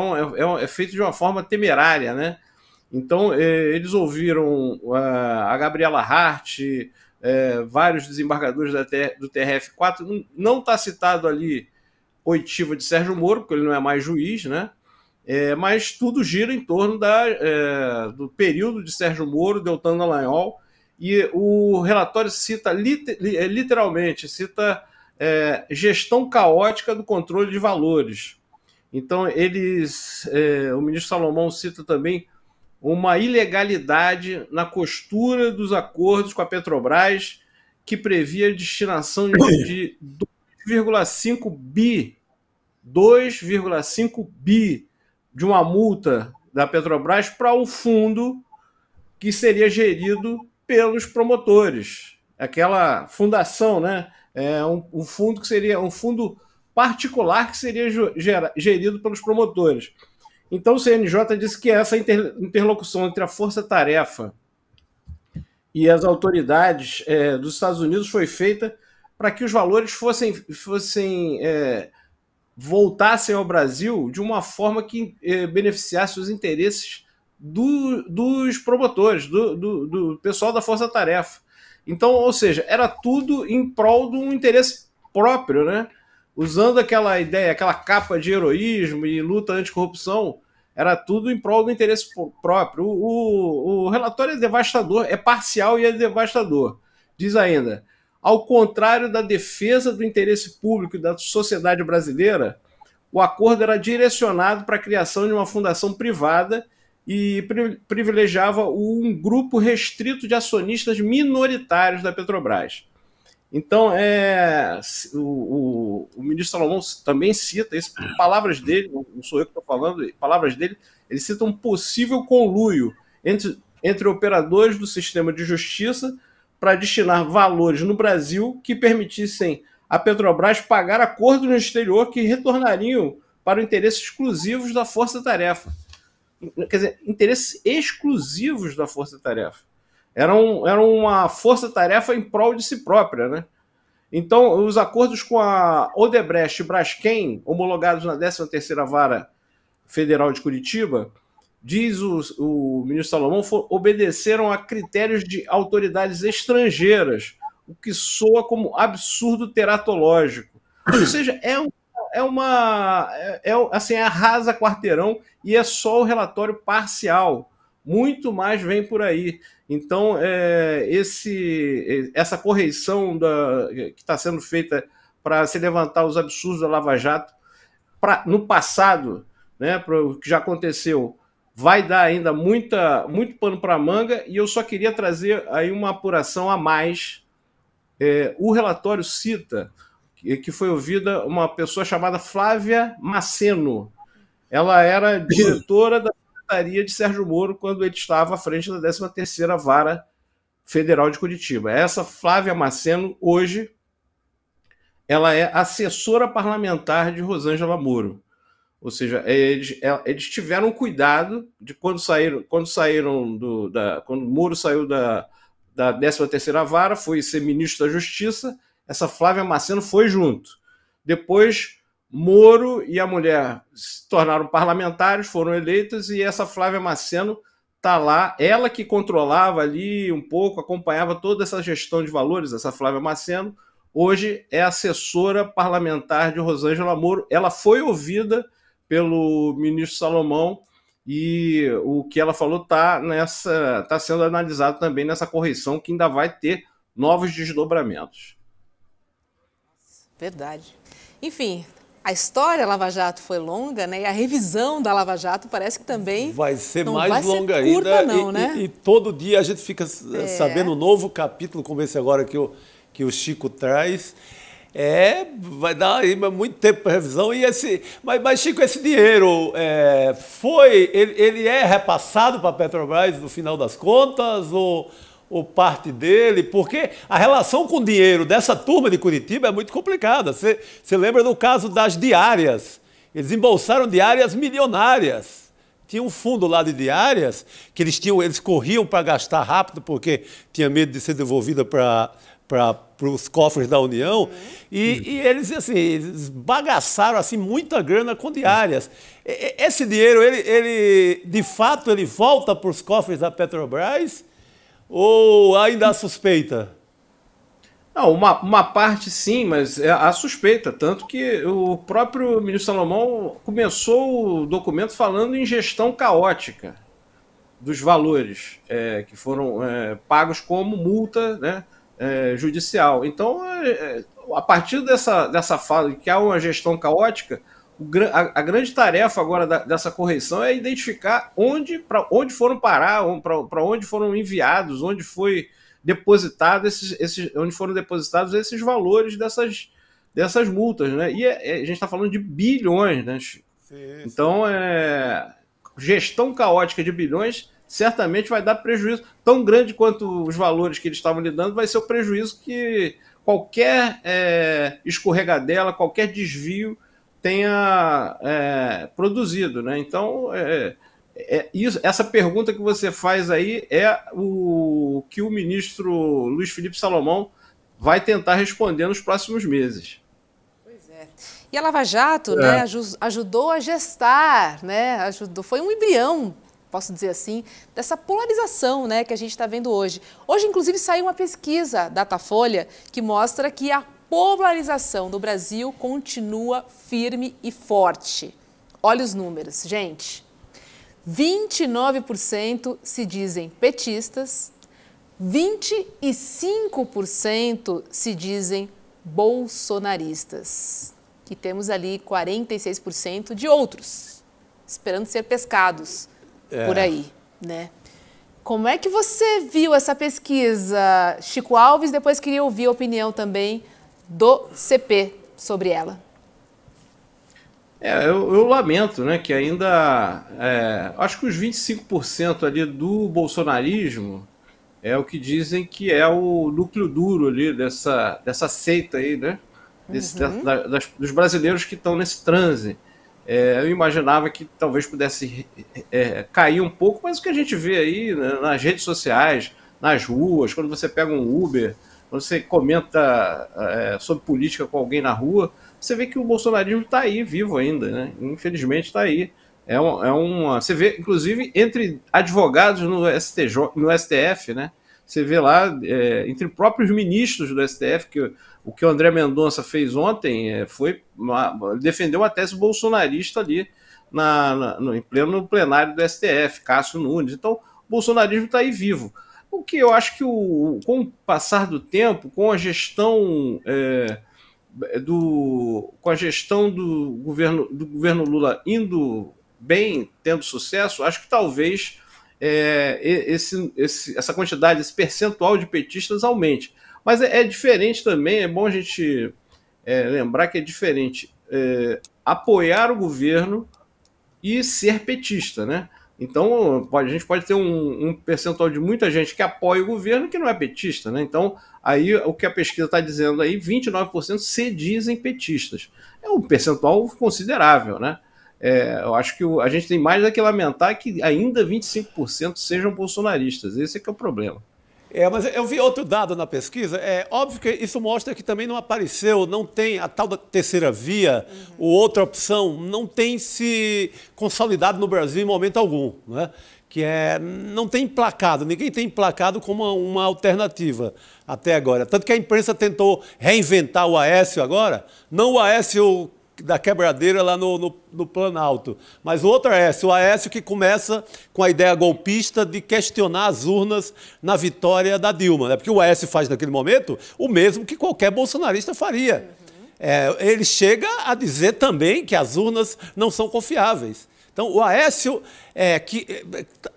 é feito de uma forma temerária, né? Então, eles ouviram a Gabriela Hart, vários desembargadores do TRF4, não está citado ali oitiva de Sérgio Moro, porque ele não é mais juiz, né? Mas tudo gira em torno do período de Sérgio Moro, Deltan Dallagnol, e o relatório cita, literalmente, gestão caótica do controle de valores. Então, o ministro Salomão cita também uma ilegalidade na costura dos acordos com a Petrobras, que previa a destinação de 2,5 bi de uma multa da Petrobras para um fundo que seria gerido pelos promotores. Aquela fundação, né? Um fundo que seria um fundo particular que seria gerido pelos promotores. Então, o CNJ disse que essa interlocução entre a força-tarefa e as autoridades dos Estados Unidos foi feita para que os valores voltassem ao Brasil de uma forma que beneficiasse os interesses dos promotores, do pessoal da força-tarefa. Então, ou seja, era tudo em prol de um interesse próprio, né? Usando aquela ideia, aquela capa de heroísmo e luta anticorrupção, era tudo em prol do interesse próprio. O relatório é devastador, é parcial e é devastador. Diz ainda, ao contrário da defesa do interesse público e da sociedade brasileira, o acordo era direcionado para a criação de uma fundação privada e privilegiava um grupo restrito de acionistas minoritários da Petrobras. Então, o ministro Salomão também cita isso, palavras dele, não sou eu que estou falando, palavras dele, ele cita um possível conluio entre operadores do sistema de justiça para destinar valores no Brasil que permitissem a Petrobras pagar acordos no exterior que retornariam para o interesse exclusivos da força-tarefa. Quer dizer, interesses exclusivos da força-tarefa. Era uma força-tarefa em prol de si própria, né? Então, os acordos com a Odebrecht e Braskem, homologados na 13ª Vara Federal de Curitiba, diz o ministro Salomão, obedeceram a critérios de autoridades estrangeiras, o que soa como absurdo teratológico. Ou seja, arrasa quarteirão e é só o relatório parcial. Muito mais vem por aí. Então, essa correição que está sendo feita para se levantar os absurdos da Lava Jato no passado, né, para o que já aconteceu, vai dar ainda muito pano para a manga, e eu só queria trazer aí uma apuração a mais. O relatório cita que foi ouvida uma pessoa chamada Flávia Maceno. Ela era diretora da Secretaria de Sérgio Moro quando ele estava à frente da 13ª Vara Federal de Curitiba. Essa Flávia Maceno, hoje, ela é assessora parlamentar de Rosângela Moro. Ou seja, eles tiveram cuidado de quando Moro saiu da 13ª Vara, foi ser ministro da Justiça, essa Flávia Maceno foi junto. Depois, Moro e a mulher se tornaram parlamentares, foram eleitas, e essa Flávia Maceno está lá, ela que controlava ali um pouco, acompanhava toda essa gestão de valores, essa Flávia Maceno, hoje é assessora parlamentar de Rosângela Moro. Ela foi ouvida pelo ministro Salomão e o que ela falou está sendo analisado também nessa correição, que ainda vai ter novos desdobramentos. Verdade. Enfim, a história Lava Jato foi longa, né? E a revisão da Lava Jato parece que também vai ser não mais vai longa ser curta, ainda. não, né? E todo dia a gente fica sabendo um novo capítulo, como esse agora que o Chico traz. Vai dar aí muito tempo para revisão. Mas, Chico, esse dinheiro ele é repassado para a Petrobras no final das contas ou parte dele? Porque a relação com o dinheiro dessa turma de Curitiba é muito complicada. Você lembra do caso das diárias? Eles embolsaram diárias milionárias. Tinha um fundo lá de diárias que eles corriam para gastar rápido porque tinha medo de ser devolvida para os cofres da União, e eles bagaçaram assim, muita grana com diárias. Esse dinheiro, ele de fato, ele volta para os cofres da Petrobras ou ainda há suspeita? Não, uma parte sim, mas há suspeita, tanto que o próprio ministro Salomão começou o documento falando em gestão caótica dos valores que foram pagos como multa, né, judicial. Então, a partir dessa fala de que há uma gestão caótica, a grande tarefa agora dessa correção é identificar para onde foram parar, para onde foram enviados, onde foi depositado onde foram depositados esses valores dessas multas, né? E a gente está falando de bilhões, né, Chico? Sim. Então, gestão caótica de bilhões certamente vai dar prejuízo tão grande quanto os valores que eles estavam lhe dando, vai ser o prejuízo que qualquer escorregadela, qualquer desvio tenha produzido, né? Então, essa pergunta que você faz aí é o que o ministro Luiz Felipe Salomão vai tentar responder nos próximos meses. Pois é. E a Lava Jato, né, ajudou a gestar, né? Foi um embrião, posso dizer assim, dessa polarização, né, que a gente está vendo hoje. Hoje, inclusive, saiu uma pesquisa Datafolha que mostra que a polarização do Brasil continua firme e forte. Olha os números, gente. 29% se dizem petistas, 25% se dizem bolsonaristas. E temos ali 46% de outros, esperando ser pescados por aí, né? Como é que você viu essa pesquisa, Chico Alves? Depois queria ouvir a opinião também do CP sobre ela. Eu lamento, né, que ainda... acho que os 25% ali do bolsonarismo é o que dizem que é o núcleo duro ali dessa seita aí, né? Dos brasileiros que estão nesse transe. Eu imaginava que talvez pudesse cair um pouco, mas o que a gente vê aí, né, nas redes sociais, nas ruas, quando você pega um Uber, quando você comenta sobre política com alguém na rua, você vê que o bolsonarismo está aí, vivo ainda, né? Infelizmente está aí. Você vê, inclusive, entre advogados no STF, né? Você vê lá, entre próprios ministros do STF, que o que o André Mendonça fez ontem defendeu uma tese bolsonarista ali em pleno plenário do STF, Cássio Nunes. Então, o bolsonarismo está aí vivo. O que eu acho que com o passar do tempo, com a gestão do governo Lula indo bem, tendo sucesso, acho que talvez essa quantidade, esse percentual de petistas aumente. Mas é diferente também, é bom a gente lembrar que é diferente apoiar o governo e ser petista, né? Então, a gente pode ter um percentual de muita gente que apoia o governo que não é petista, né? Então, aí o que a pesquisa está dizendo aí, 29% se dizem petistas. É um percentual considerável, né? Eu acho que a gente tem mais a que lamentar que ainda 25% sejam bolsonaristas. Esse é que é o problema. Mas eu vi outro dado na pesquisa. É óbvio que isso mostra que também não apareceu, não tem a tal da terceira via, ou outra opção, não tem se consolidado no Brasil em momento algum, né? Que não tem emplacado, ninguém tem emplacado como uma alternativa até agora. Tanto que a imprensa tentou reinventar o Aécio agora, não o Aécio da quebradeira lá no Planalto. Mas o outro Aécio, o Aécio que começa com a ideia golpista de questionar as urnas na vitória da Dilma, né? Porque o Aécio faz naquele momento o mesmo que qualquer bolsonarista faria. Ele chega a dizer também que as urnas não são confiáveis. Então, o Aécio,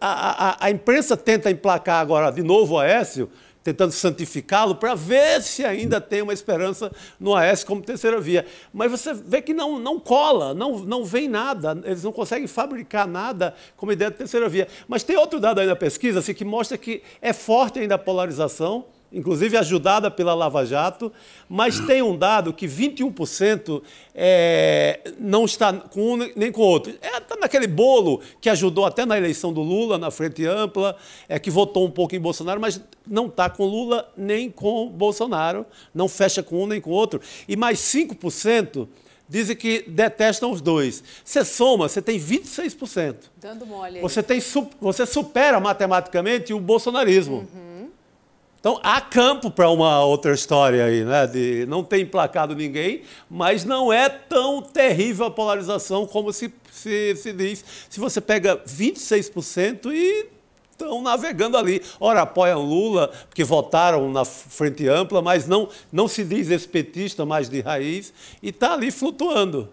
a imprensa tenta emplacar agora de novo o Aécio, tentando santificá-lo, para ver se ainda tem uma esperança no Aécio como terceira via. Mas você vê que não cola, não vem nada, eles não conseguem fabricar nada como ideia de terceira via. Mas tem outro dado aí na pesquisa assim, que mostra que é forte ainda a polarização, inclusive ajudada pela Lava Jato, mas tem um dado que 21% não está com um nem com o outro. Está naquele bolo que ajudou até na eleição do Lula, na Frente Ampla, que votou um pouco em Bolsonaro, mas não está com Lula nem com Bolsonaro, não fecha com um nem com o outro. E mais 5% dizem que detestam os dois. Você soma, você tem 26%. Dando mole aí. Você supera matematicamente o bolsonarismo. Então, há campo para uma outra história aí, né? De não ter emplacado ninguém, mas não é tão terrível a polarização como se diz. Se você pega 26% e estão navegando ali. Ora, apoiam Lula, porque votaram na Frente Ampla, mas não se diz esse petista mais de raiz, e está ali flutuando.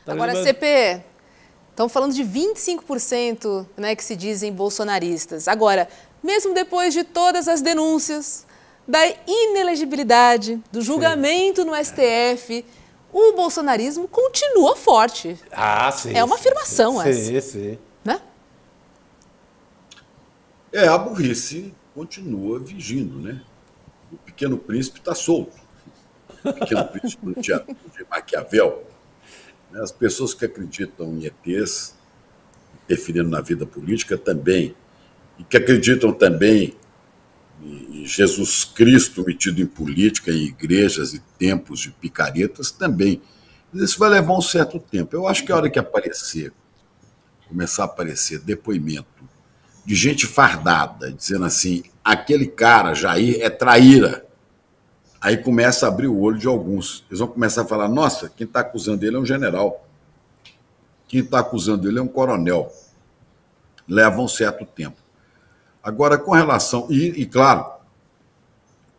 Agora, CP, estão falando de 25%, né, que se dizem bolsonaristas. Agora, mesmo depois de todas as denúncias, da inelegibilidade, do julgamento no STF, o bolsonarismo continua forte. Sim. É uma afirmação essa. Sim. Né? A burrice continua vigindo, né? O Pequeno Príncipe está solto. O Pequeno Príncipe no teatro de Maquiavel. As pessoas que acreditam em ETs, interferindo na vida política também, e que acreditam também em Jesus Cristo metido em política, em igrejas e templos de picaretas também. Mas isso vai levar um certo tempo. Eu acho que a hora que começar a aparecer depoimento de gente fardada, dizendo assim, aquele cara, Jair, é traíra. Aí começa a abrir o olho de alguns. Eles vão começar a falar, nossa, quem está acusando ele é um general. Quem está acusando ele é um coronel. Leva um certo tempo. Agora, com relação... E claro,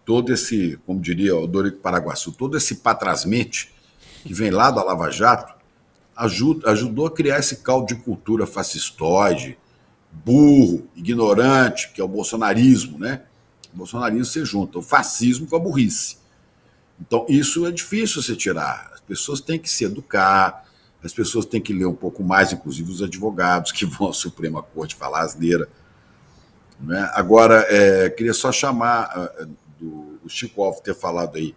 todo esse, como diria o Dorico Paraguaçu, todo esse patrasmente que vem lá da Lava Jato ajudou a criar esse caldo de cultura fascistoide, burro, ignorante, que é o bolsonarismo, né? O bolsonarismo se junta o fascismo com a burrice. Então, isso é difícil você tirar. As pessoas têm que se educar, as pessoas têm que ler um pouco mais, inclusive os advogados que vão à Suprema Corte falar asneira. Né? Agora, queria só chamar o Chico Alves ter falado aí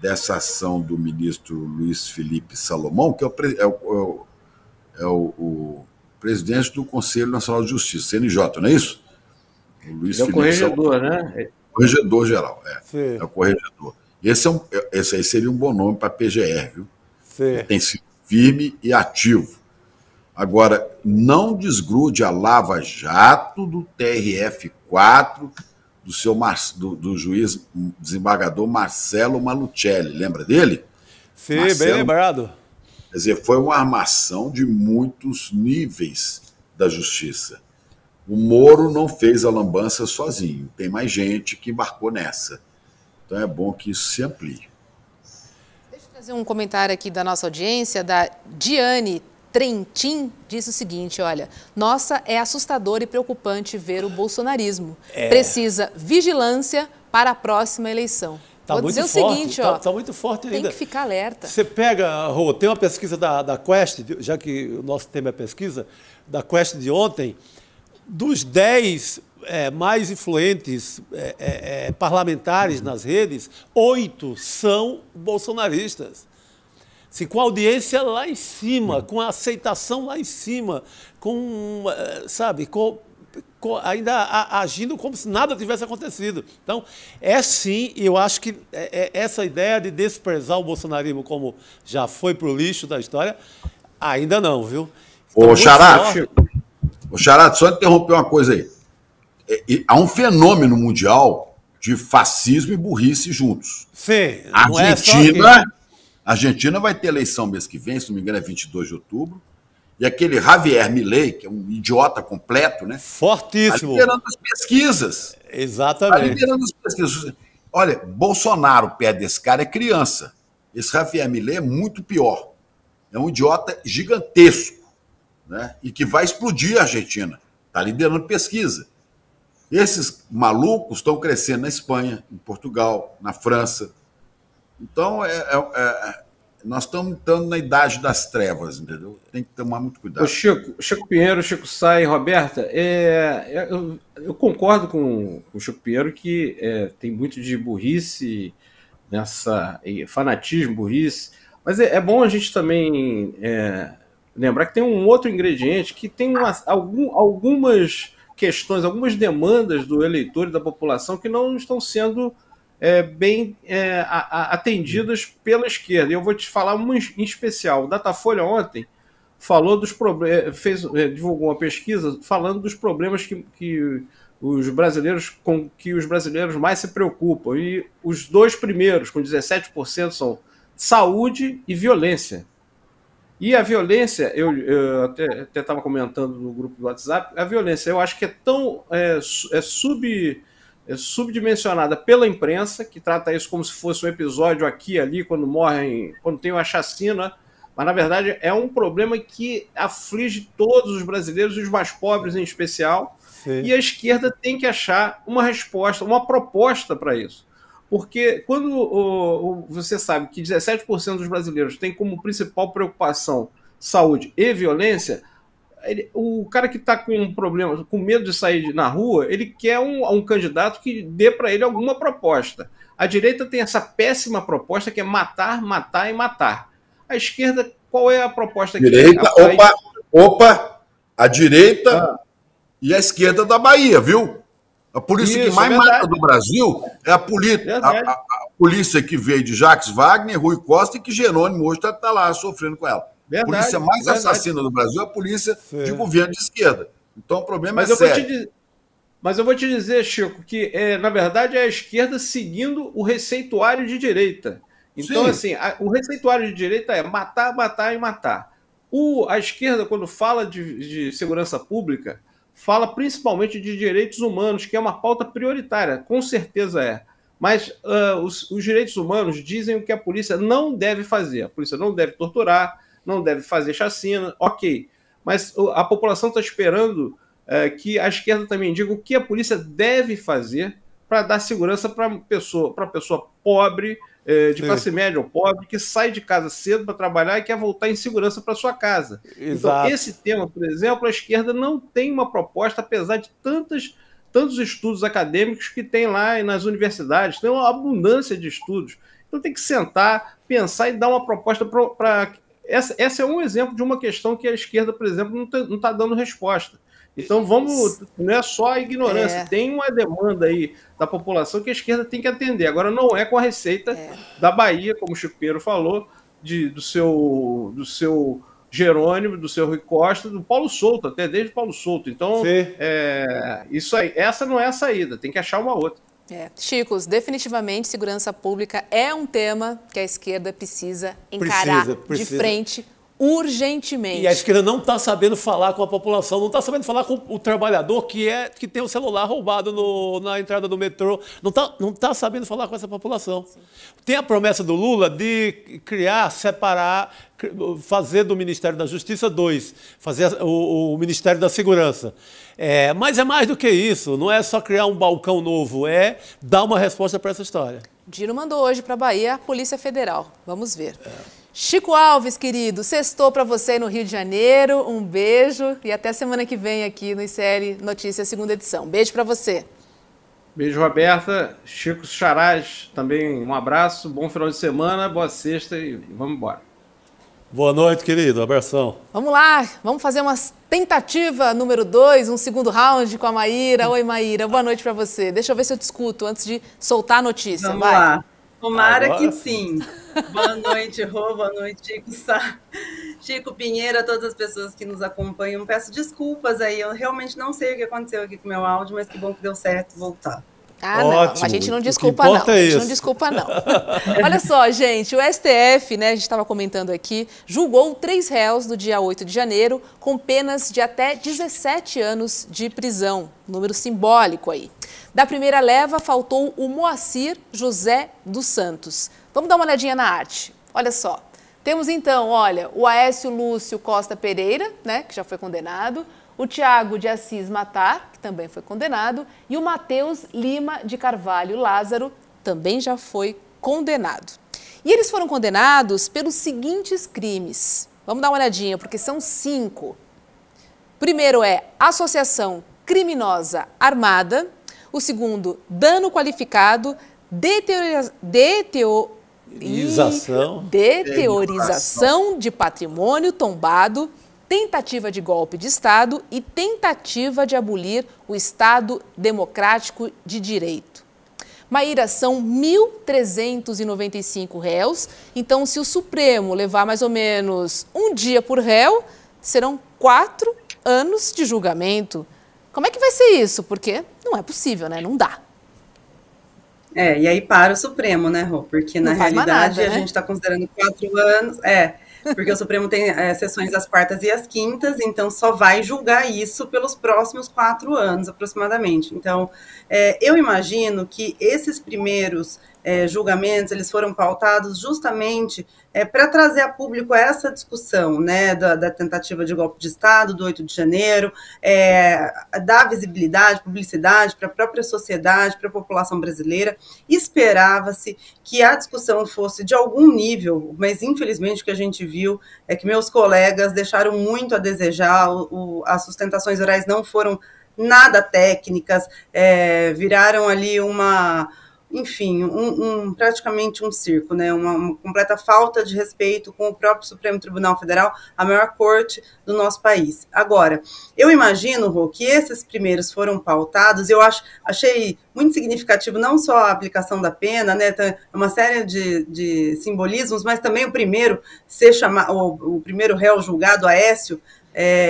dessa ação do ministro Luiz Felipe Salomão, que é o presidente do Conselho Nacional de Justiça, CNJ, não é isso? O Luiz Felipe corregedor, Salomão, né? Corregedor geral, é o corregedor. Esse aí seria um bom nome para a PGR, viu? Tem sido firme e ativo. Agora, não desgrude a Lava Jato do TRF4 do juiz desembargador Marcelo Malucelli. Lembra dele? Sim, Marcelo, bem lembrado. Quer dizer, foi uma armação de muitos níveis da justiça. O Moro não fez a lambança sozinho. Tem mais gente que embarcou nessa. Então é bom que isso se amplie. Deixa eu trazer um comentário aqui da nossa audiência, da Diane Trentin, disse o seguinte, olha, nossa, é assustador e preocupante ver o bolsonarismo. Precisa vigilância para a próxima eleição. Vou dizer o seguinte, tá muito forte ainda. Tem que ficar alerta. Você pega, Rô, tem uma pesquisa da Quest, já que o nosso tema é pesquisa, da Quest de ontem, dos 10 mais influentes parlamentares nas redes, 8 são bolsonaristas. Assim, com a audiência lá em cima, com a aceitação lá em cima, ainda agindo como se nada tivesse acontecido. Então, sim, eu acho que essa ideia de desprezar o bolsonarismo como já foi para o lixo da história, ainda não, viu? Ô, Xará, só interromper uma coisa aí. Há um fenômeno mundial de fascismo e burrice juntos. Sim, A Argentina vai ter eleição mês que vem, se não me engano é 22 de outubro, e aquele Javier Milei, que é um idiota completo, né? Fortíssimo. Está liderando as pesquisas. Exatamente. Está liderando as pesquisas. Olha, Bolsonaro, perto desse cara, é criança. Esse Javier Milei é muito pior. É um idiota gigantesco, né? E que vai explodir a Argentina. Está liderando pesquisa. Esses malucos estão crescendo na Espanha, em Portugal, na França. Então, nós estamos entrando na idade das trevas, entendeu? Tem que tomar muito cuidado. O Chico Pinheiro, Chico Sá e Roberta, eu concordo com o Chico Pinheiro que tem muito de burrice, fanatismo, burrice, mas é bom a gente também lembrar que tem um outro ingrediente que tem algumas questões, algumas demandas do eleitor e da população que não estão sendo bem atendidas pela esquerda. E eu vou te falar uma em especial. O Datafolha ontem falou dos problemas, divulgou uma pesquisa falando dos problemas que os brasileiros mais se preocupam. E os dois primeiros, com 17%, são saúde e violência. E a violência, eu até estava comentando no grupo do WhatsApp, a violência eu acho que é tão subdimensionada pela imprensa, que trata isso como se fosse um episódio aqui e ali, quando tem uma chacina, mas na verdade é um problema que aflige todos os brasileiros, os mais pobres em especial. Sim. E a esquerda tem que achar uma resposta, uma proposta para isso. Porque quando você sabe que 17% dos brasileiros têm como principal preocupação saúde e violência, o cara que está com um problema, com medo de sair na rua, ele quer um candidato que dê para ele alguma proposta. A direita tem essa péssima proposta que é matar, matar e matar. A esquerda, qual é a proposta que direita, a direita e a esquerda da Bahia, viu? A polícia que mais mata do Brasil é a polícia que veio de Jacques Wagner, Rui Costa, e que Jerônimo hoje está lá sofrendo com ela. A polícia mais assassina do Brasil é a polícia de governo de esquerda. Então o problema é sério. Mas eu vou te dizer, Chico, que na verdade é a esquerda seguindo o receituário de direita. Então, assim, o receituário de direita é matar, matar e matar. A esquerda, quando fala de segurança pública, fala principalmente de direitos humanos, que é uma pauta prioritária, com certeza é. Mas os direitos humanos dizem o que a polícia não deve fazer. A polícia não deve torturar, não deve fazer chacina, ok. Mas a população está esperando que a esquerda também diga o que a polícia deve fazer para dar segurança para a pessoa pobre, de classe média ou pobre, que sai de casa cedo para trabalhar e quer voltar em segurança para sua casa. Exato. Então, esse tema, por exemplo, a esquerda não tem uma proposta, apesar de tantos estudos acadêmicos que tem lá nas universidades, tem uma abundância de estudos. Então tem que sentar, pensar e dar uma proposta para... Essa é um exemplo de uma questão que a esquerda, por exemplo, não está dando resposta. Então não é só a ignorância, tem uma demanda aí da população que a esquerda tem que atender. Agora não é com a receita da Bahia, como o Chico Pinheiro falou, do seu Jerônimo, do seu Rui Costa, do Paulo Souto, até desde Paulo Souto. Então, isso aí, essa não é a saída, tem que achar uma outra. Chicos, definitivamente segurança pública é um tema que a esquerda precisa encarar de frente urgentemente. E a esquerda não está sabendo falar com a população, não está sabendo falar com o trabalhador que tem o celular roubado na entrada do metrô, não tá sabendo falar com essa população. Sim. Tem a promessa do Lula de criar, separar, fazer do Ministério da Justiça fazer o Ministério da Segurança. Mas é mais do que isso, não é só criar um balcão novo, é dar uma resposta para essa história. Dino mandou hoje para a Bahia a Polícia Federal, vamos ver. Chico Alves, querido, sextou para você no Rio de Janeiro, um beijo e até semana que vem aqui no ICL Notícias, segunda edição. Beijo para você. Beijo, Roberta. Chico Charás, também um abraço, bom final de semana, boa sexta e vamos embora. Boa noite, querido, abração. Vamos lá, vamos fazer uma tentativa número 2, um segundo round com a Maíra. Oi, Maíra, boa noite para você. Deixa eu ver se eu te escuto antes de soltar a notícia. Vamos lá. Tomara que sim. Boa noite, Rô, boa noite, Chico Sá, Chico Pinheiro, a todas as pessoas que nos acompanham. Peço desculpas aí, eu realmente não sei o que aconteceu aqui com o meu áudio, mas que bom que deu certo voltar. Ah, não, Ótimo. a gente não desculpa não, a gente não desculpa não. Olha só, gente, o STF, né, a gente estava comentando aqui, julgou 3 réus do dia 8 de janeiro com penas de até 17 anos de prisão, número simbólico aí. Da primeira leva, faltou o Moacir José dos Santos. Vamos dar uma olhadinha na arte. Olha só. Temos então, olha, o Aécio Lúcio Costa Pereira, né, que já foi condenado, o Tiago de Assis Matar, que também foi condenado, e o Matheus Lima de Carvalho Lázaro, também já foi condenado. E eles foram condenados pelos seguintes crimes. Vamos dar uma olhadinha, porque são 5. Primeiro é associação criminosa armada. O segundo, dano qualificado, deteriorização de patrimônio tombado, tentativa de golpe de Estado e tentativa de abolir o Estado Democrático de Direito. Maíra, são 1.395 réus, então se o Supremo levar mais ou menos um dia por réu, serão 4 anos de julgamento. Como é que vai ser isso? Porque não é possível, né? Não dá. E aí para o Supremo, né, Rô? Porque na realidade a gente está considerando 4 anos. Porque o Supremo tem sessões às quartas e às quintas, então só vai julgar isso pelos próximos 4 anos, aproximadamente. Então, eu imagino que esses primeiros julgamentos, eles foram pautados justamente para trazer a público essa discussão, né, da tentativa de golpe de Estado, do 8 de janeiro, dar visibilidade, publicidade para a própria sociedade, para a população brasileira. Esperava-se que a discussão fosse de algum nível, mas infelizmente o que a gente viu é que meus colegas deixaram muito a desejar, as sustentações orais não foram nada técnicas, viraram ali praticamente um circo, né? Uma completa falta de respeito com o próprio Supremo Tribunal Federal, a maior corte do nosso país. Agora, eu imagino, Rô, que esses primeiros foram pautados, eu achei muito significativo não só a aplicação da pena, né? Uma série de simbolismos, mas também o primeiro o primeiro réu julgado, Aécio.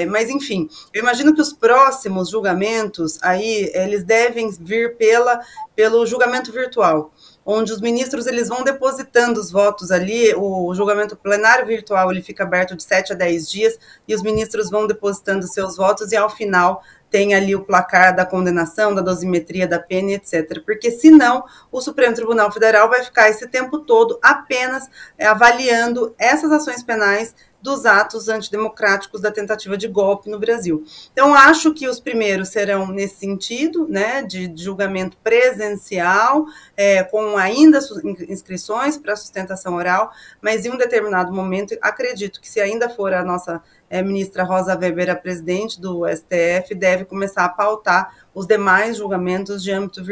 Mas, enfim, eu imagino que os próximos julgamentos, aí, eles devem vir pelo julgamento virtual, onde os ministros eles vão depositando os votos ali, o julgamento plenário virtual ele fica aberto de 7 a 10 dias, e os ministros vão depositando seus votos, e ao final tem ali o placar da condenação, da dosimetria da pena, etc. Porque, senão, o Supremo Tribunal Federal vai ficar esse tempo todo apenas avaliando essas ações penais dos atos antidemocráticos da tentativa de golpe no Brasil. Então, acho que os primeiros serão nesse sentido, né, de julgamento presencial, com ainda inscrições para sustentação oral, mas em um determinado momento, acredito que se ainda for a nossa ministra Rosa Weber a presidente do STF, deve começar a pautar os demais julgamentos de âmbito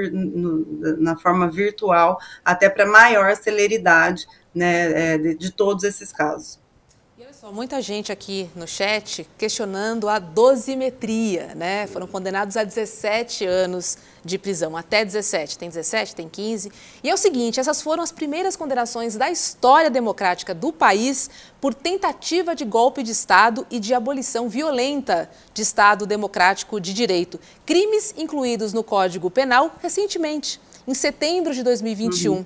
na forma virtual, até para maior celeridade, né, de todos esses casos. Muita gente aqui no chat questionando a dosimetria, né? Foram condenados a 17 anos de prisão, até 17, tem 17, tem 15. E é o seguinte, essas foram as primeiras condenações da história democrática do país por tentativa de golpe de Estado e de abolição violenta de Estado Democrático de Direito. Crimes incluídos no Código Penal recentemente, em setembro de 2021.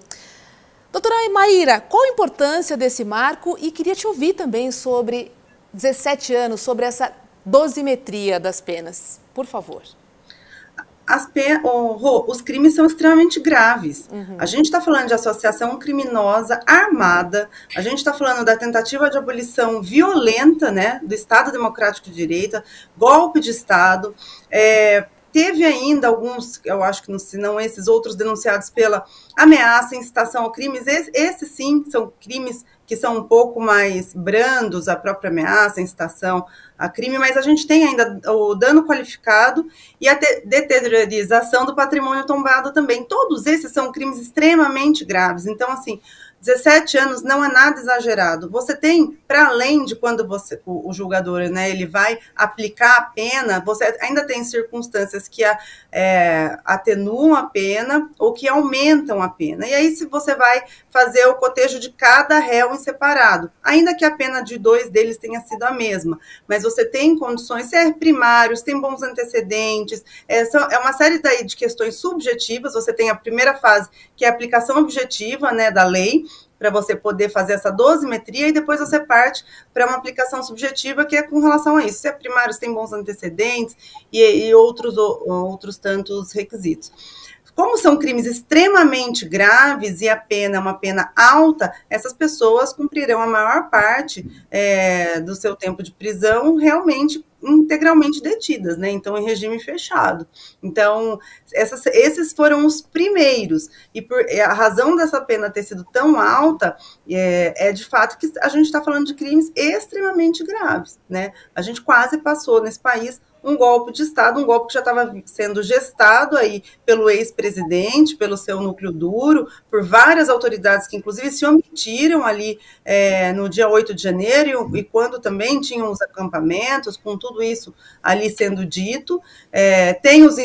Doutora Maíra, qual a importância desse marco? E queria te ouvir também sobre 17 anos, sobre essa dosimetria das penas. Por favor. Os crimes são extremamente graves. A gente está falando de associação criminosa armada, a gente está falando da tentativa de abolição violenta, né, do Estado Democrático de Direito, golpe de Estado. Teve ainda alguns, eu acho que se não esses outros, denunciados pela ameaça, incitação ao crimes. Esses sim são crimes que são um pouco mais brandos, a própria ameaça, incitação a crime, mas a gente tem ainda o dano qualificado e a deteriorização do patrimônio tombado também. Todos esses são crimes extremamente graves. Então, assim, 17 anos não é nada exagerado. Você tem, para além de quando o julgador, né, ele vai aplicar a pena, você ainda tem circunstâncias que atenuam a pena ou que aumentam a pena. E aí, se você vai fazer o cotejo de cada réu em separado, ainda que a pena de 2 deles tenha sido a mesma, mas você tem condições, se é primários, tem bons antecedentes, é uma série daí de questões subjetivas. Você tem a primeira fase, que é a aplicação objetiva, né, da lei, para você poder fazer essa dosimetria, e depois você parte para uma aplicação subjetiva, que é com relação a isso. Se é primário, se tem bons antecedentes e outros tantos requisitos. Como são crimes extremamente graves e a pena é uma pena alta, essas pessoas cumprirão a maior parte do seu tempo de prisão realmente integralmente detidas, né? Então, em regime fechado. Então, esses foram os primeiros. E a razão dessa pena ter sido tão alta é de fato que a gente está falando de crimes extremamente graves, né? A gente quase passou nesse país um golpe de Estado, um golpe que já estava sendo gestado aí pelo ex-presidente, pelo seu núcleo duro, por várias autoridades que, inclusive, se omitiram ali no dia 8 de janeiro, e quando também tinham os acampamentos, com tudo isso ali sendo dito. Tem os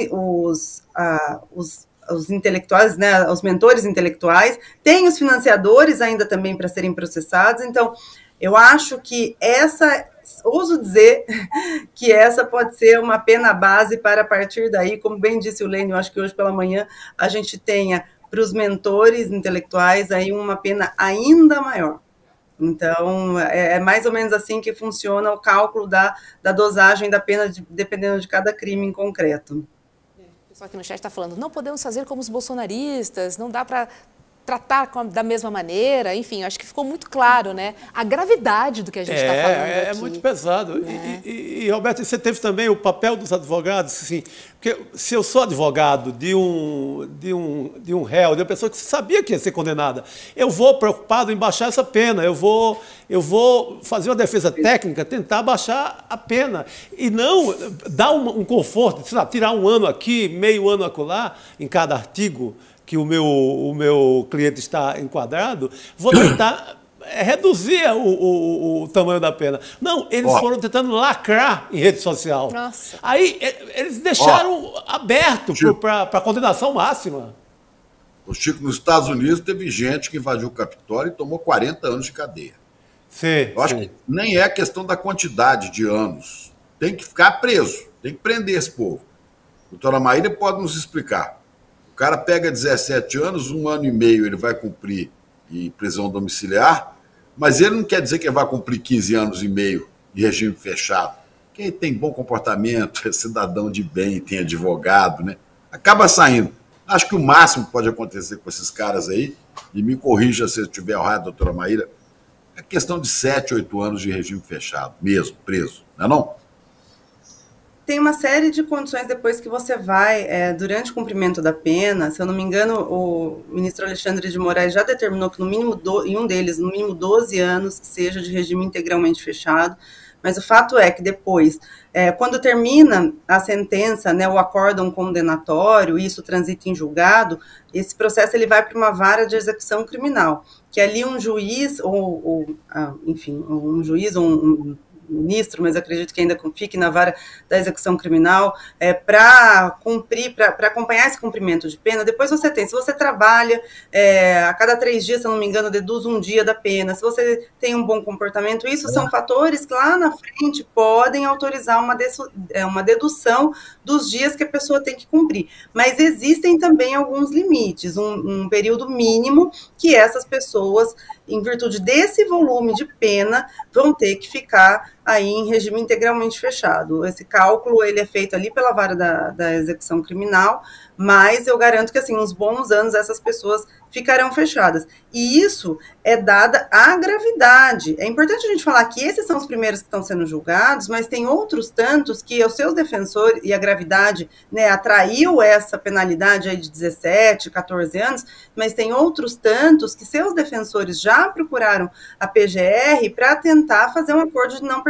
intelectuais, né, os mentores intelectuais, tem os financiadores ainda também para serem processados. Então, eu acho que ouso dizer que essa pode ser uma pena base para, a partir daí, como bem disse o Lênin, eu acho que hoje pela manhã a gente tenha para os mentores intelectuais aí uma pena ainda maior. Então, é mais ou menos assim que funciona o cálculo da dosagem da pena, dependendo de cada crime em concreto. O pessoal aqui no chat está falando, não podemos fazer como os bolsonaristas, não dá para tratar da mesma maneira, enfim, acho que ficou muito claro, né, a gravidade do que a gente está falando aqui. É muito pesado. Né? E, Roberto, você teve também o papel dos advogados, assim, porque se eu sou advogado de um réu, de uma pessoa que sabia que ia ser condenada, eu vou preocupado em baixar essa pena, eu vou fazer uma defesa técnica, tentar baixar a pena, e não dar um conforto, sei lá, tirar um ano aqui, meio ano acolá, em cada artigo que o meu cliente está enquadrado, vou tentar reduzir o tamanho da pena. Não, eles foram tentando lacrar em rede social. Nossa. Aí eles deixaram aberto para a condenação máxima. O Chico, nos Estados Unidos, teve gente que invadiu o Capitólio e tomou 40 anos de cadeia. Sim, eu acho que nem é a questão da quantidade de anos. Tem que ficar preso, tem que prender esse povo. A doutora Maíra pode nos explicar. O cara pega 17 anos, 1 ano e meio ele vai cumprir em prisão domiciliar, mas ele não quer dizer que ele vai cumprir 15 anos e meio em regime fechado. Quem tem bom comportamento, é cidadão de bem, tem advogado, né? Acaba saindo. Acho que o máximo que pode acontecer com esses caras aí, e me corrija se eu estiver errado, doutora Maíra, é questão de 7, 8 anos de regime fechado, mesmo, preso, não é não? Tem uma série de condições depois que você vai, durante o cumprimento da pena. Se eu não me engano, o ministro Alexandre de Moraes já determinou que no mínimo em um deles, no mínimo 12 anos, seja de regime integralmente fechado. Mas o fato é que depois, quando termina a sentença, né, o acórdão condenatório, isso transita em julgado, esse processo ele vai para uma vara de execução criminal, que ali um juiz, enfim, um juiz ou um ministro, mas acredito que ainda fique na vara da execução criminal, para acompanhar esse cumprimento de pena. Depois se você trabalha, a cada 3 dias, se eu não me engano, deduz 1 dia da pena, se você tem um bom comportamento, isso são fatores que lá na frente podem autorizar uma dedução dos dias que a pessoa tem que cumprir. Mas existem também alguns limites, um período mínimo que essas pessoas, em virtude desse volume de pena, vão ter que ficar aí em regime integralmente fechado. Esse cálculo ele é feito ali pela vara da execução criminal, mas eu garanto que assim, uns bons anos essas pessoas ficarão fechadas. E isso é dada a gravidade. É importante a gente falar que esses são os primeiros que estão sendo julgados, mas tem outros tantos que os seus defensores, e a gravidade, né, atraiu essa penalidade aí de 17, 14 anos, mas tem outros tantos que seus defensores já procuraram a PGR para tentar fazer um acordo de não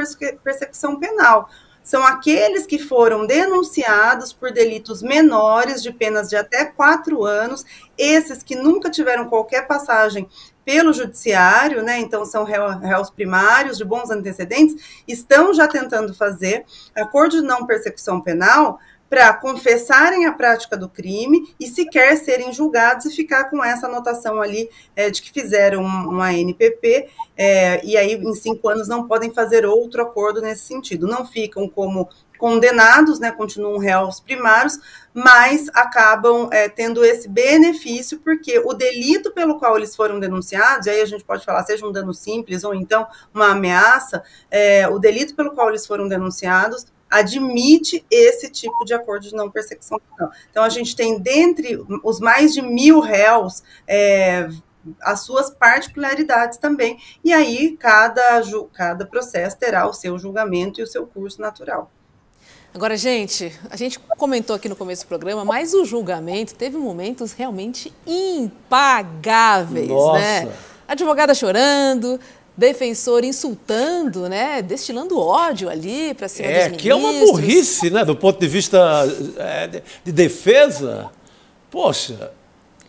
persecução penal. São aqueles que foram denunciados por delitos menores de penas de até 4 anos, esses que nunca tiveram qualquer passagem pelo judiciário, né? Então são réus primários de bons antecedentes, estão já tentando fazer acordo de não persecução penal para confessarem a prática do crime e sequer serem julgados e ficar com essa anotação ali de que fizeram uma ANPP, e aí em 5 anos não podem fazer outro acordo nesse sentido. Não ficam como condenados, né, continuam réus primários, mas acabam tendo esse benefício, porque o delito pelo qual eles foram denunciados, e aí a gente pode falar, seja um dano simples ou então uma ameaça, o delito pelo qual eles foram denunciados admite esse tipo de acordo de não persecução penal. Então, a gente tem, dentre os mais de 1.000 réus, as suas particularidades também, e aí cada processo terá o seu julgamento e o seu curso natural. Agora, gente, a gente comentou aqui no começo do programa, mas o julgamento teve momentos realmente impagáveis, Nossa. né? Advogada chorando, defensor insultando, né? Destilando ódio ali para cima dos ministros. Que é uma burrice, né? Do ponto de vista de defesa. Poxa.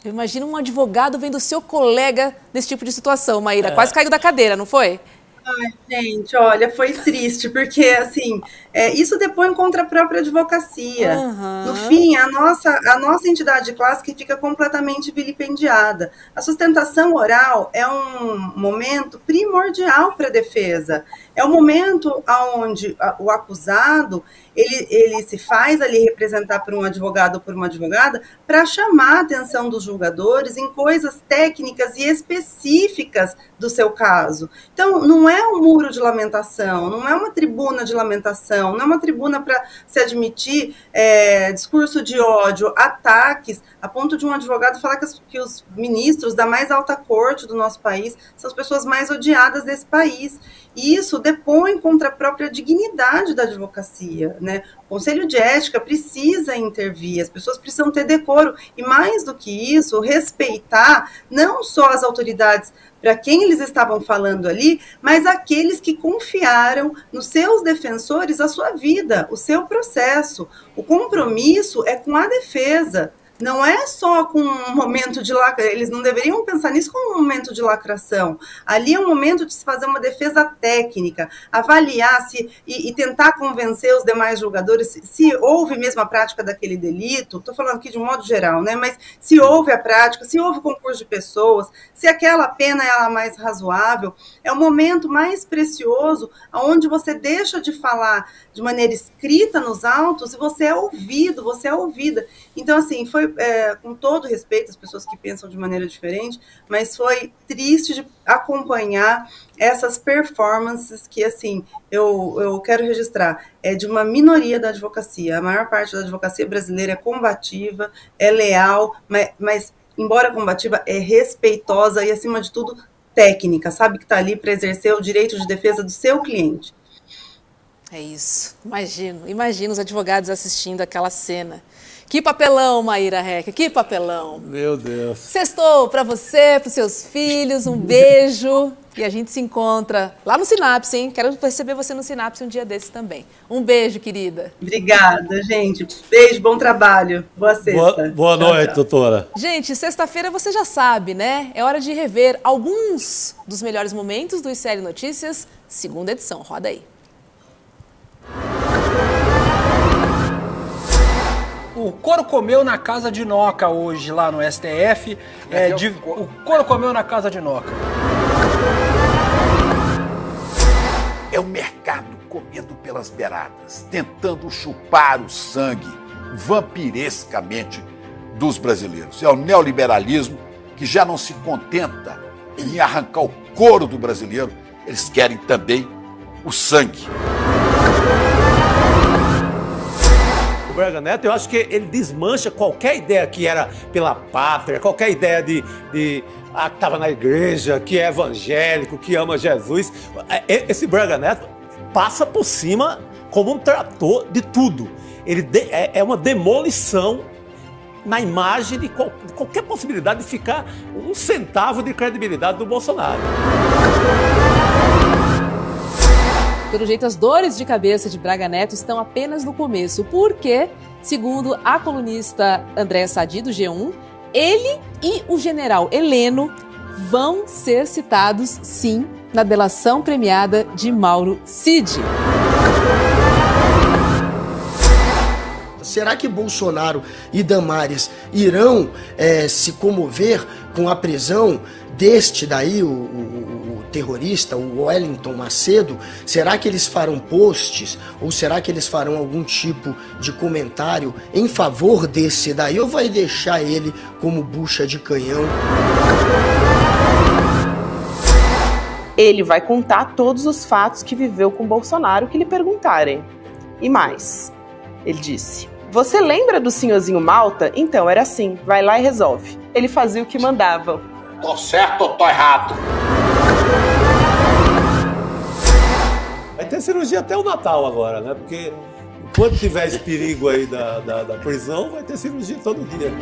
Eu imagino um advogado vendo o seu colega nesse tipo de situação, Maíra. Quase caiu da cadeira, não foi? Ai, gente, olha, foi triste, porque, assim, isso depõe contra a própria advocacia. Uhum. No fim, a nossa entidade clássica fica completamente vilipendiada. A sustentação oral é um momento primordial para a defesa. É o momento onde o acusado, ele se faz ali representar por um advogado ou por uma advogada para chamar a atenção dos julgadores em coisas técnicas e específicas do seu caso. Então, não é um muro de lamentação, não é uma tribuna de lamentação, não é uma tribuna para se admitir discurso de ódio, ataques, a ponto de um advogado falar que os ministros da mais alta corte do nosso país são as pessoas mais odiadas desse país. E isso depõe contra a própria dignidade da advocacia, né? O Conselho de Ética precisa intervir, as pessoas precisam ter decoro, e mais do que isso, respeitar não só as autoridades para quem eles estavam falando ali, mas aqueles que confiaram nos seus defensores a sua vida, o seu processo. O compromisso é com a defesa. Não é só com um momento de lacração, eles não deveriam pensar nisso como um momento de lacração. Ali é um momento de se fazer uma defesa técnica, avaliar e tentar convencer os demais julgadores se houve mesmo a prática daquele delito, estou falando aqui de um modo geral, né? Mas se houve a prática, se houve concurso de pessoas, se aquela pena é a mais razoável, é o momento mais precioso onde você deixa de falar de maneira escrita nos autos e você é ouvido, você é ouvida. Então, assim, foi com todo respeito às pessoas que pensam de maneira diferente, mas foi triste de acompanhar essas performances que, assim, eu quero registrar, de uma minoria da advocacia. A maior parte da advocacia brasileira é combativa, é leal, mas embora combativa, é respeitosa e, acima de tudo, técnica, sabe que está ali para exercer o direito de defesa do seu cliente. É isso, imagino os advogados assistindo aquela cena. Que papelão, Maíra Reck, que papelão. Meu Deus. Sextou para você, para os seus filhos, um beijo. E a gente se encontra lá no Sinapse, hein? Quero receber você no Sinapse um dia desses também. Um beijo, querida. Obrigada, gente. Beijo, bom trabalho. Boa sexta. Boa noite, tchau, doutora. Gente, sexta-feira você já sabe, né? É hora de rever alguns dos melhores momentos do ICL Notícias, segunda edição. Roda aí. O couro comeu na casa de Noca hoje, lá no STF. O couro comeu na casa de Noca. É o mercado comendo pelas beiradas, tentando chupar o sangue vampirescamente dos brasileiros. É o neoliberalismo que já não se contenta em arrancar o couro do brasileiro, eles querem também o sangue. Braga Neto, eu acho que ele desmancha qualquer ideia que era pela pátria, qualquer ideia de que estava na igreja, que é evangélico, que ama Jesus. Esse Braga Neto passa por cima como um trator de tudo. Ele é uma demolição na imagem de qualquer possibilidade de ficar um centavo de credibilidade do Bolsonaro. Pelo jeito, as dores de cabeça de Braga Neto estão apenas no começo, porque, segundo a colunista Andréa Sadi, do G1, ele e o general Heleno vão ser citados, sim, na delação premiada de Mauro Cid. Será que Bolsonaro e Damares irão se comover com a prisão deste daí, o terrorista, o Wellington Macedo? Será que eles farão posts ou será que eles farão algum tipo de comentário em favor desse daí ou vai deixar ele como bucha de canhão? Ele vai contar todos os fatos que viveu com Bolsonaro que lhe perguntarem. E mais, ele disse: você lembra do senhorzinho Malta? Então era assim, vai lá e resolve. Ele fazia o que mandavam. Tô certo ou tô errado? Vai ter cirurgia até o Natal agora, né? Porque enquanto tiver esse perigo aí da prisão, vai ter cirurgia todo dia.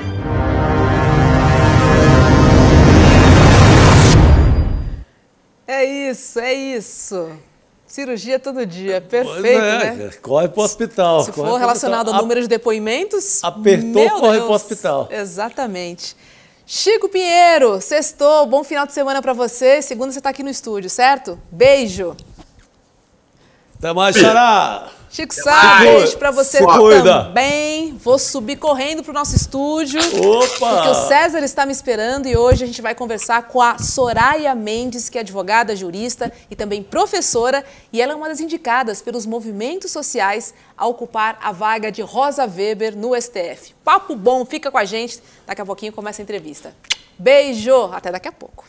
É isso, é isso. Cirurgia todo dia, perfeito, né? Corre pro hospital. Se for relacionado ao número de depoimentos, apertou, corre pro hospital. Exatamente. Chico Pinheiro, sextou, bom final de semana para você. Segunda você tá aqui no estúdio, certo? Beijo. Até mais, Xará. Chico Sá, beijo pra você também. Vou subir correndo pro nosso estúdio. Opa! Porque o César está me esperando e hoje a gente vai conversar com a Soraya Mendes, que é advogada, jurista e também professora. E ela é uma das indicadas pelos movimentos sociais a ocupar a vaga de Rosa Weber no STF. Papo bom, fica com a gente. Daqui a pouquinho começa a entrevista. Beijo, até daqui a pouco.